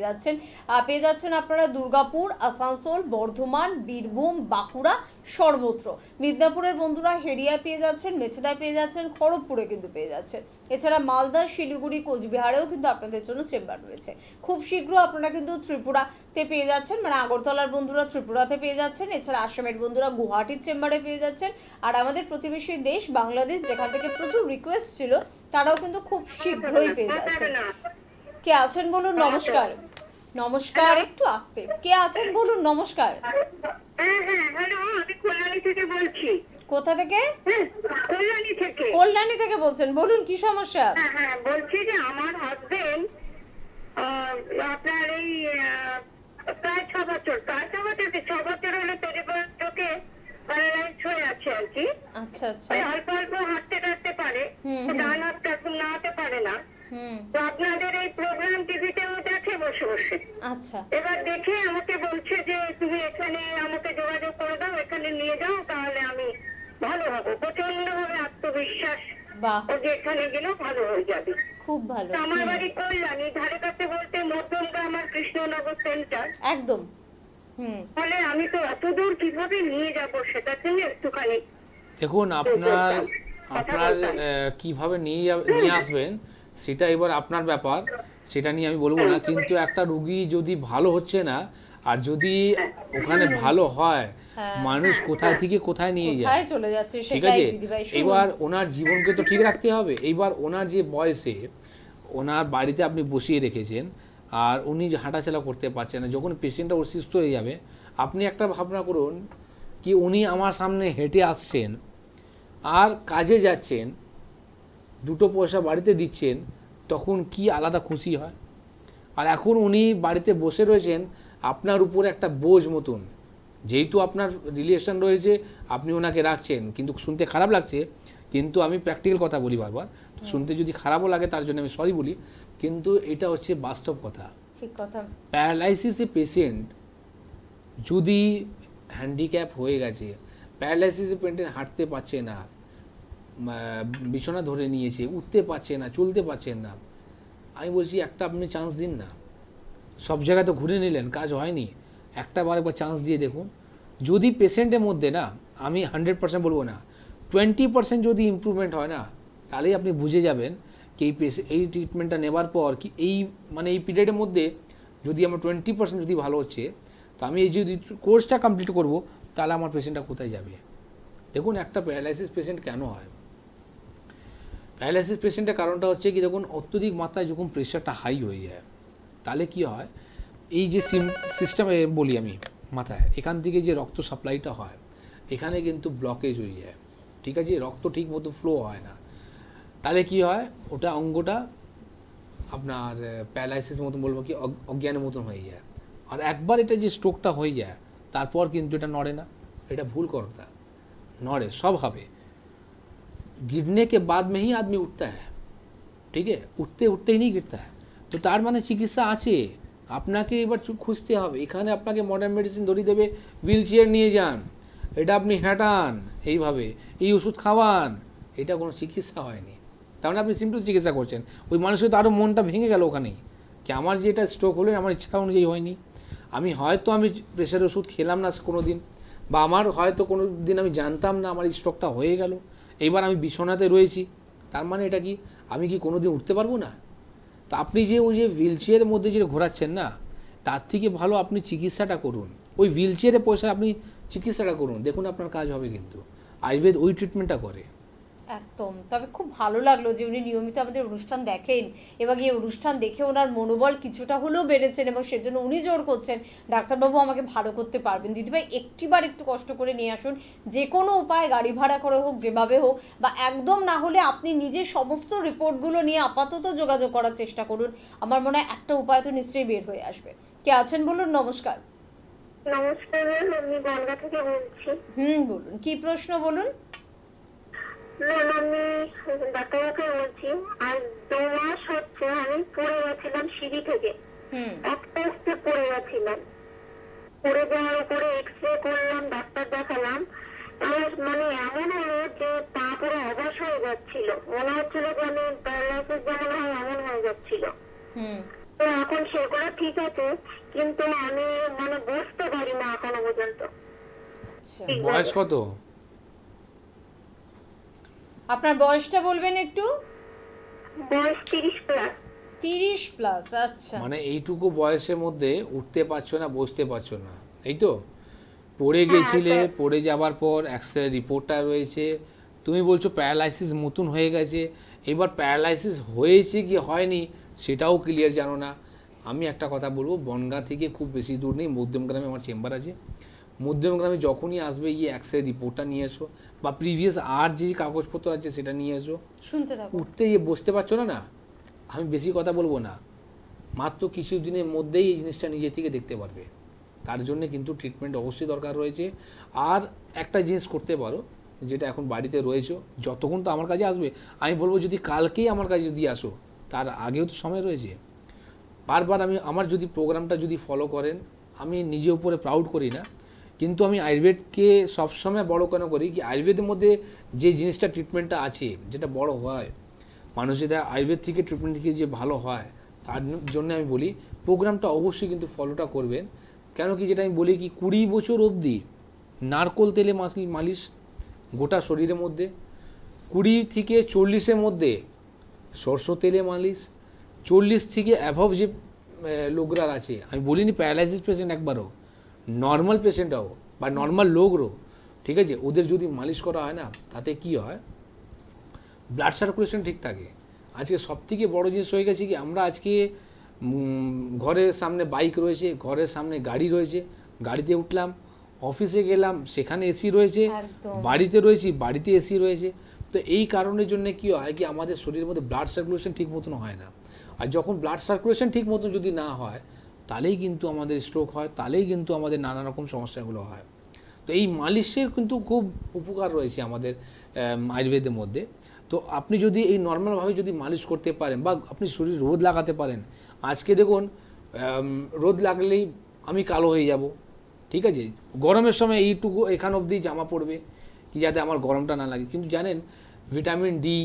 A: যাচ্ছেন আপনারা দুর্গাপুর, আসানসোল, বর্ধমান, বীরভূম, বাঁকুড়া, সর্বত্র। মিদনাপুরের বন্ধুরা হেরিয়া পেয়ে যাচ্ছেন, মেছেদায় পেয়ে যাচ্ছেন, খড়গপুরে কিন্তু পেয়ে যাচ্ছেন। এছাড়া মালদা, শিলিগুড়ি, কোচবিহারেও কিন্তু আপনাদের জন্য চেম্বার রয়েছে। খুব শীঘ্র আপনারা কিন্তু ত্রিপুরাতে পেয়ে যাচ্ছেন, মানে আগরতলার বন্ধুরা ত্রিপুরাতে পেয়ে যাচ্ছেন, এছাড়া আসামের বন্ধুরা গুয়াহাটির চেম্বারে পেয়ে যাচ্ছেন। আর আমাদের প্রতিবেশী দেশ বাংলাদেশ, যেখান থেকে প্রচুর রিকোয়েস্ট ছিল, তারাও কিন্তু খুব শীঘ্রই পেয়ে যাচ্ছেন। কে আছেন বলুন? নমস্কার। নমস্কার, একটু আসতে। কে আছেন বলুন? নমস্কার।
D: হ্যাঁ হ্যাঁ, হ্যালো, আমি কল্যাণী থেকে বলছি।
A: কোথা থেকে?
D: কল্যাণী থেকে।
A: কল্যাণী থেকে বলছেন, বলুন কি সমস্যা?
D: হ্যাঁ হ্যাঁ, বলছি যে আমার হাজবেন্ড আপনার এই প্রায় 6 বছর, প্রায় 6 বছর হলো পেরিফেরাল চোখে প্যারালাইজ হয়ে আছে আর কি।
A: আচ্ছা আচ্ছা।
D: অল্প অল্প হাঁটতে হাঁটতে পারে, ডান হাতটা একদম নাড়াতে পারে না। তো আপনাদের এই প্রোগ্রাম টিভিতে ও দেখে বসে বসে।
A: আচ্ছা,
D: এবার দেখে আমাকে বলছে যে তুমি এখানে আমাকে যোগাযোগ করে দাও, এখানে নিয়ে যাও, তাহলে আমি ভালো হবো। প্রচন্ড ভাবে আত্মবিশ্বাস
A: বাহ,
D: ও যে এখানে গেলেও ভালো হয়ে যাবে।
A: খুব ভালো।
D: তো আমার বাড়ি কল্যাণী, ধারে কাছে বলতে মধ্যমগ্রাম আমার কৃষ্ণনগর সেন্টার।
A: একদম।
D: ফলে আমি তো অত দূর কিভাবে নিয়ে যাব সেটার জন্য একটুখানি
B: দেখুন আপনার কিভাবে নিয়ে আসবেন সেটা এবার আপনার ব্যাপার, সেটা নিয়ে আমি বলবো না। কিন্তু একটা রুগী যদি ভালো হচ্ছে না, আর যদি ওখানে ভালো হয়, মানুষ কোথায় থেকে কোথায় নিয়ে যায়,
A: কোথায় চলে যাচ্ছে
B: ঠিক
A: সেটাই
B: আছে।
A: দিদিভাই।
B: এবার ওনার জীবনকে তো ঠিক রাখতে হবে। এইবার ওনার যে বয়সে ওনার বাড়িতে আপনি বসিয়ে রেখেছেন, আর উনি যে হাঁটাচলা করতে পারছেন না, যখন পেশেন্টটা অসুস্থ হয়ে যাবে, আপনি একটা ভাবনা করুন কি উনি আমার সামনে হেঁটে আসছেন আর কাজে যাচ্ছেন, দুটো পয়সা বাড়িতে দিচ্ছেন, তখন কি আলাদা খুশি হয়। আর এখন উনি বাড়িতে বসে রয়েছেন আপনার উপরে একটা বোঝ মতন। যেহেতু আপনার রিলেশন রয়েছে, আপনি ওনাকে রাখছেন, কিন্তু শুনতে খারাপ লাগছে, কিন্তু আমি প্র্যাকটিক্যাল কথা বলি বারবার, তো শুনতে যদি খারাপও লাগে তার জন্য আমি সরি বলি, কিন্তু এটা হচ্ছে বাস্তব কথা।
A: ঠিক কথা।
B: প্যারালাইসিসে পেশেন্ট যদি হ্যান্ডিক্যাপ হয়ে গেছে, প্যারালাইসিসে পেশেন্ট হাঁটতে পারছে না, বিছানা ধরে নিয়েছে, উঠতে পারছে না, চলতে পারছেন না, আমি বলছি একটা আপনি চান্স দিন না। সব জায়গায় তো ঘুরে নিলেন, কাজ হয়নি, একবার চান্স দিয়ে দেখুন। যদি পেশেন্টের মধ্যে না, আমি 100% বলবো না, 20% যদি ইমপ্রুভমেন্ট হয় না, তাহলেই আপনি বুঝে যাবেন কি এই ট্রিটমেন্টটা নেবার পর কি এই এই পিরিয়ডের মধ্যে যদি আমার 20% যদি ভালো হচ্ছে, তো আমি এই যদি কোর্সটা কমপ্লিট করব, তাহলে আমার পেশেন্টটা কোথায় যাবে। দেখুন একটা প্যারালাইসিস পেশেন্ট কেন হয়, প্যারালাইসিস পেশেন্টের কারণটা হচ্ছে কি, দেখুন অত্যধিক মাত্রায় যখন প্রেশারটা হাই হয়ে যায়, তাহলে কি হয়, এই যে সিস্টেমে বলি আমি মাথায়, এখান থেকে যে রক্ত সাপ্লাইটা হয়, এখানে কিন্তু ব্লকেজ হয়ে যায়, ঠিক আছে, রক্ত ঠিক মতো ফ্লো হয় না, তাহলে কি হয়, ওটা অঙ্গটা আপনার প্যারালাইসিস মতন বলবো কি অজ্ঞানের মতন হয়ে যায়। আর একবার এটা যে স্ট্রোকটা হয়ে যায়, তারপর কিন্তু এটা নড়ে না, এটা ভুল কথা, नौड़े सब হবে। गिरने के बाद में ही आदमी उठता है, ठीक है, उठते उठते ही नहीं गिरता है। তো তার মানে চিকিৎসা আছে, আপনাকে এবার খুঁজতে হবে। এখানে আপনাকে মডার্ন মেডিসিন ধরিয়ে দেবে, হুইল চেয়ার নিয়ে যান, এটা আপনি হাঁটান, এইভাবে এই ওষুধ খাওয়ান, এটা কোনো চিকিৎসা হয়নি। তার মানে আপনি সিম্পল চিকিৎসা করছেন। ওই মানুষের তো আরও মনটা ভেঙে গেল ওখানেই, কি আমার যেটা স্ট্রোক হলো আমার ইচ্ছা অনুযায়ী হয়নি, আমি হয়তো প্রেশারের ওষুধ খেলাম না কোনো দিন, বা আমার হয়তো কোনো দিন আমি জানতাম না আমার স্ট্রোকটা হয়ে গেল, এইবার আমি বিছানাতে রয়েছি, তার মানে এটা কি আমি কি কোনো দিন উঠতে পারবো না? তো আপনি যে ওই যে হুইল চেয়ারের মধ্যে যে ঘোরাচ্ছেন না, তার থেকে ভালো আপনি চিকিৎসাটা করুন, ওই হুইল চেয়ারে পয়সা আপনি চিকিৎসাটা করুন, দেখুন আপনার কাজ হবে। কিন্তু আয়ুর্বেদ ওই ট্রিটমেন্টটা করে।
A: একদম। তবে খুব ভালো লাগলো যে উনি নিয়মিত আমাদের অনুষ্ঠান দেখেন এবং এই অনুষ্ঠান দেখে ওনার মনোবল কিছুটা হলেও বেড়েছেন এবং সেজন্য উনি জোর করছেন ডাক্তারবাবু আমাকে ভালো করতে পারবেন। দিদিভাই একটিবার একটু কষ্ট করে নিয়ে আসুন, যে কোনো উপায়, গাড়ি ভাড়া করে হোক, যেভাবে হোক, বা একদম না হলে আপনি নিজের সমস্ত রিপোর্টগুলো নিয়ে আপাতত যোগাযোগ করার চেষ্টা করুন। আমার মনে হয় একটা উপায় তো নিশ্চয়ই বের হয়ে আসবে। কে আছেন বলুন? নমস্কার।
D: নমস্কার, আমি বনগা থেকে বলছি।
A: বলুন, কি প্রশ্ন বলুন।
D: আমি ডাক্তারবাবুকে বলছি, আর 2 মাস হচ্ছে আমি পড়ে গেছিলাম সিঁড়ি থেকে, আস্তে পড়ে গেছিলাম, পড়ে যাওয়ার উপরে এক্সরে করলাম, ডাক্তার দেখালাম, মানে এমন হলো যে পা পুরো অবশ হয়ে যাচ্ছিল, মনে হচ্ছিল যে আমি প্যারালাইসিস যেমন হয় এমন হয়ে যাচ্ছিল। তো এখন সেগুলো ঠিক আছে, কিন্তু আমি বসতে পারি না এখনো পর্যন্ত।
B: বয়স কত?
A: আপনার বয়সটা বলবেন একটু?
D: বয়স 30 প্লাস।
A: 30 প্লাস, আচ্ছা।
B: মানে এইটুকু বয়সের মধ্যে উঠতে পারছো না, বসতে পারছো না, এই তো? পড়ে গেছিলে, পড়ে যাবার পর এক্সরে রিপোর্টটা রয়েছে, তুমি বলছো প্যারালাইসিস মতন হয়ে গেছে। এবার প্যারালাইসিস হয়েছে কি হয়নি সেটাও ক্লিয়ার জানো না। আমি একটা কথা বলবো, বনগাঁ থেকে খুব বেশি দূর নেই, মধ্যমগ্রামে আমার চেম্বার আছে, মধ্যমগ্রামে যখনই আসবে গিয়ে এক্সরে রিপোর্টটা নিয়ে এসো, বা প্রিভিয়াস আর যে কাগজপত্র আছে সেটা নিয়ে এসো।
A: শুনতে থাকো।
B: উঠতে গিয়ে বসতে পারছো না, আমি বেশি কথা বলবো না, মাত্র কিছু দিনের মধ্যেই এই জিনিসটা নিজে থেকে দেখতে পারবে। তার জন্য কিন্তু ট্রিটমেন্ট অবশ্যই দরকার রয়েছে। আর একটা জিনিস করতে পারো, যেটা এখন বাড়িতে রয়েছো, যতক্ষণ তো আমার কাছে আসবে, আমি বলবো যদি কালকেই আমার কাছে যদি আসো, তার আগেও তো সময় রয়েছে। বারবার আমি আমার যদি প্রোগ্রামটা যদি ফলো করেন, আমি নিজের উপরে প্রাউড করি না, কিন্তু আমি আয়ুর্বেদকে সবসময় বড় কেন করি, কি আয়ুর্বেদের মধ্যে যে জিনিসটা ট্রিটমেন্টটা আছে, যেটা বড় হয়, মানুষ যেটা আয়ুর্বেদ থেকে ট্রিটমেন্ট থেকে যে ভালো হয়, তার জন্য আমি বলি প্রোগ্রামটা অবশ্যই কিন্তু ফলোটা করবেন। কেন কি, যেটা আমি বলি কি 20 বছর অবধি নারকোল তেলে মালিশ গোটা শরীরের মধ্যে, 20 থেকে 40-এর মধ্যে সরষে তেলে মালিশ, 40 থেকে অ্যাভভ যে লোকরা আছে, আমি বলিনি প্যারালাইসিস পেশেন্ট একবারও, নর্মাল পেশেন্টরাও বা নর্মাল লোকরও, ঠিক আছে, ওদের যদি মালিশ করা হয় না, তাতে কি হয়, ব্লাড সার্কুলেশন ঠিক থাকে। আজকে সবথেকে বড় জিনিস হয়ে গেছে কি, আমরা আজকে ঘরের সামনে বাইক রয়েছে, ঘরের সামনে গাড়ি রয়েছে, গাড়িতে উঠলাম, অফিসে গেলাম, সেখানে এসি রয়েছে,
A: একদম।
B: বাড়িতে রয়েছি, বাড়িতে এসি রয়েছে। তো এই কারণের জন্য কি হয় কি, আমাদের শরীরের মধ্যে ব্লাড সার্কুলেশন ঠিক মতন হয় না। আর যখন ব্লাড সার্কুলেশন ঠিক মতন যদি না হয়, তাহলেই কিন্তু আমাদের স্ট্রোক হয়, তাহলেই কিন্তু আমাদের নানা রকম সমস্যাগুলো হয়। তো এই মালিশের কিন্তু খুব উপকার রয়েছে আমাদের আয়ুর্বেদের মধ্যে। তো আপনি যদি এই নর্মালভাবে যদি মালিশ করতে পারেন, বা আপনি শরীর রোদ লাগাতে পারেন, আজকে দেখুন রোদ লাগলেই আমি কালো হয়ে যাব, ঠিক আছে, গরমের সময় এইটুকু এখান অবধি জামা পড়বে কি যাতে আমার গরমটা না লাগে। কিন্তু জানেন ভিটামিন ডি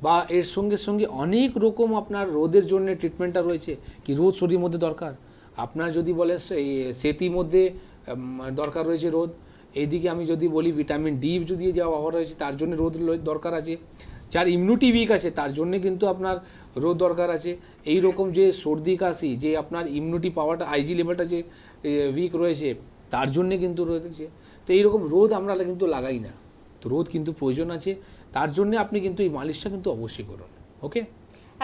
B: বা এর সঙ্গে সঙ্গে অনেক রকম আপনার রোদের জন্য ট্রিটমেন্টটা রয়েছে, কি রোদ শরীরের মধ্যে দরকার। আপনার যদি বলেন এই সেতির মধ্যে দরকার রয়েছে রোদ, এইদিকে আমি যদি বলি ভিটামিন ডি যদি যা অভাব রয়েছে, তার জন্য রোদ দরকার আছে। যার ইমিউনিটি উইক আছে, তার জন্য কিন্তু আপনার রোদ দরকার আছে। এই রকম যে সর্দি কাশি, যে আপনার ইমিউনিটি পাওয়ারটা, আইজি লেভেলটা যে উইক রয়েছে, তার জন্যে কিন্তু রয়েছে। তো এইরকম রোদ আমরা কিন্তু লাগাই না, তো রোদ কিন্তু প্রয়োজন আছে, তার জন্য আপনি কিন্তু এই মালিশটা কিন্তু অবশ্যই করুন। ওকে,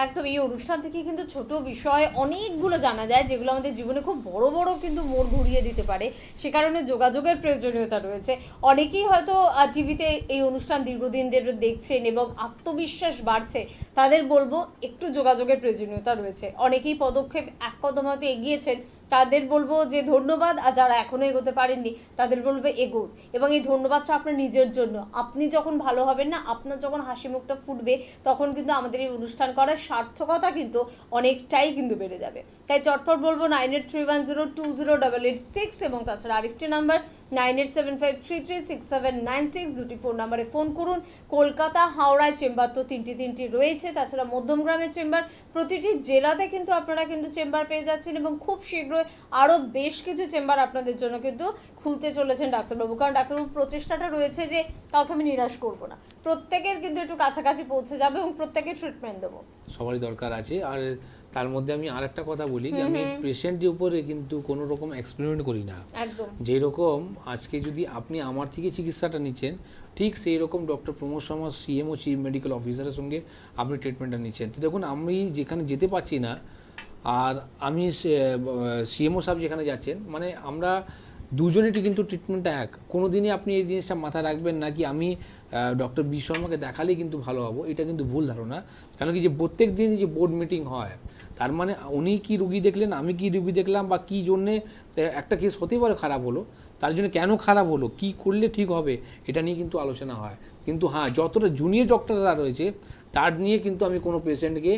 A: একদম। এই অনুষ্ঠান থেকে কিন্তু ছোট বিষয় অনেকগুলো জানা যায়, যেগুলো আমাদের জীবনে খুব বড় বড় কিন্তু মোড় ঘুরিয়ে দিতে পারে। সে কারণে যোগাযোগের প্রয়োজনীয়তা রয়েছে। অনেকেই হয়তো টিভিতে এই অনুষ্ঠান দীর্ঘদিন ধরে দেখছেন এবং আত্মবিশ্বাস বাড়ছে, তাদের বলবো একটু যোগাযোগের প্রয়োজনীয়তা রয়েছে। অনেকেই পদক্ষেপ এক কদম হয়তো এগিয়েছেন, তাদের বলবো যে ধন্যবাদ। আর যারা এখনও এগোতে পারেননি, তাদের বলবো এগোন। এবং এই ধন্যবাদটা আপনার নিজের জন্য। আপনি যখন ভালো হবেন না, আপনার যখন হাসি মুখটা ফুটবে, তখন কিন্তু আমাদের এই অনুষ্ঠান করার সার্থকতা কিন্তু অনেকটাই কিন্তু বেড়ে যাবে। তাই চটপট বলবো 9831020886 এবং তাছাড়া আরেকটি নাম্বার 9875336796, দুটি ফোন নাম্বারে ফোন করুন। কলকাতা, হাওড়ায় চেম্বার তো তিনটি রয়েছে, তাছাড়া মধ্যমগ্রামের চেম্বার, প্রতিটি জেলাতে কিন্তু আপনারা কিন্তু চেম্বার পেয়ে যাচ্ছেন। এবং খুব শীঘ্রই আরও বেশ কিছু চেম্বার আপনাদের জন্য কিন্তু খুলতে চলেছেন ডাক্তারবাবু, কারণ ডাক্তারবাবুর প্রচেষ্টাটা রয়েছে যে কাউকে আমি নিরাশ করবো না, প্রত্যেকের কিন্তু একটু কাছাকাছি পৌঁছে যাবে এবং প্রত্যেকের ট্রিটমেন্ট দেবো।
B: সবারই দরকার আছে। আর তার মধ্যে আমি আর একটা কথা বলি, যে আমি পেশেন্টের উপরে কিন্তু কোনো রকম এক্সপেরিমেন্ট করি না।
A: একদম।
B: যেরকম আজকে যদি আপনি আমার থেকে চিকিৎসাটা নিচ্ছেন, ঠিক সেই রকম doctor Pramod Sharma CMO, chief medical অফিসারের সঙ্গে আপনি ট্রিটমেন্টটা নিচ্ছেন। তো দেখুন, আমি যেখানে যেতে পারছি না, আর আমি সিএমও সাহেব যেখানে যাচ্ছেন, মানে আমরা দুজনেরই কিন্তু ট্রিটমেন্টটা এক। কোনো দিনই আপনি এই জিনিসটা মাথায় রাখবেন না কি আমি ডক্টর বি শর্মাকে দেখালেই কিন্তু ভালো হবো, এটা কিন্তু ভুল ধারণা। কেন কি, যে প্রত্যেক দিন যে বোর্ড মিটিং হয়, তার মানে উনি কি রুগী দেখলেন, আমি কি রুগী দেখলাম, বা কী জন্যে একটা কেস হতেই পারে খারাপ হলো, তার জন্য কেন খারাপ হলো, কি করলে ঠিক হবে, এটা নিয়ে কিন্তু আলোচনা হয়। কিন্তু হ্যাঁ, যতটা জুনিয়র ডক্টররা রয়েছে, তার নিয়ে কিন্তু আমি কোনো পেশেন্টকে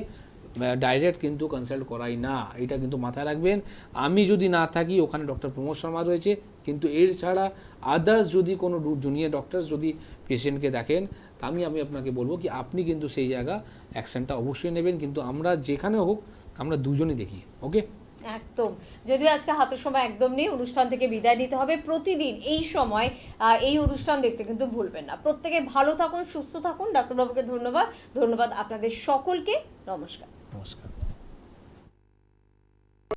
B: ডাইরেক্ট কিন্তু কনসাল্ট করাই না, এটা কিন্তু মাথায় রাখবেন। আমি যদি না থাকি, ওখানে ডক্টর প্রমোদ শর্মা রয়েছে, কিন্তু এর ছাড়া আদার্স যদি কোনো জুনিয়র ডক্টরস যদি পেশেন্টকে দেখেন, তা আমি আপনাকে বলবো কি আপনি কিন্তু সেই জায়গা অ্যাকশনটা অবশ্যই নেবেন। কিন্তু আমরা যেখানে হোক, আমরা দুজনই দেখি। ওকে,
A: একদম। যদিও আজকে হাতের সময় একদম নেই, অনুষ্ঠান থেকে বিদায় নিতে হবে। প্রতিদিন এই সময় এই অনুষ্ঠান দেখতে কিন্তু ভুলবেন না। প্রত্যেকে ভালো থাকুন, সুস্থ থাকুন। ডাক্তারবাবুকে ধন্যবাদ আপনাদের সকলকে। নমস্কার।
B: নমস্কার।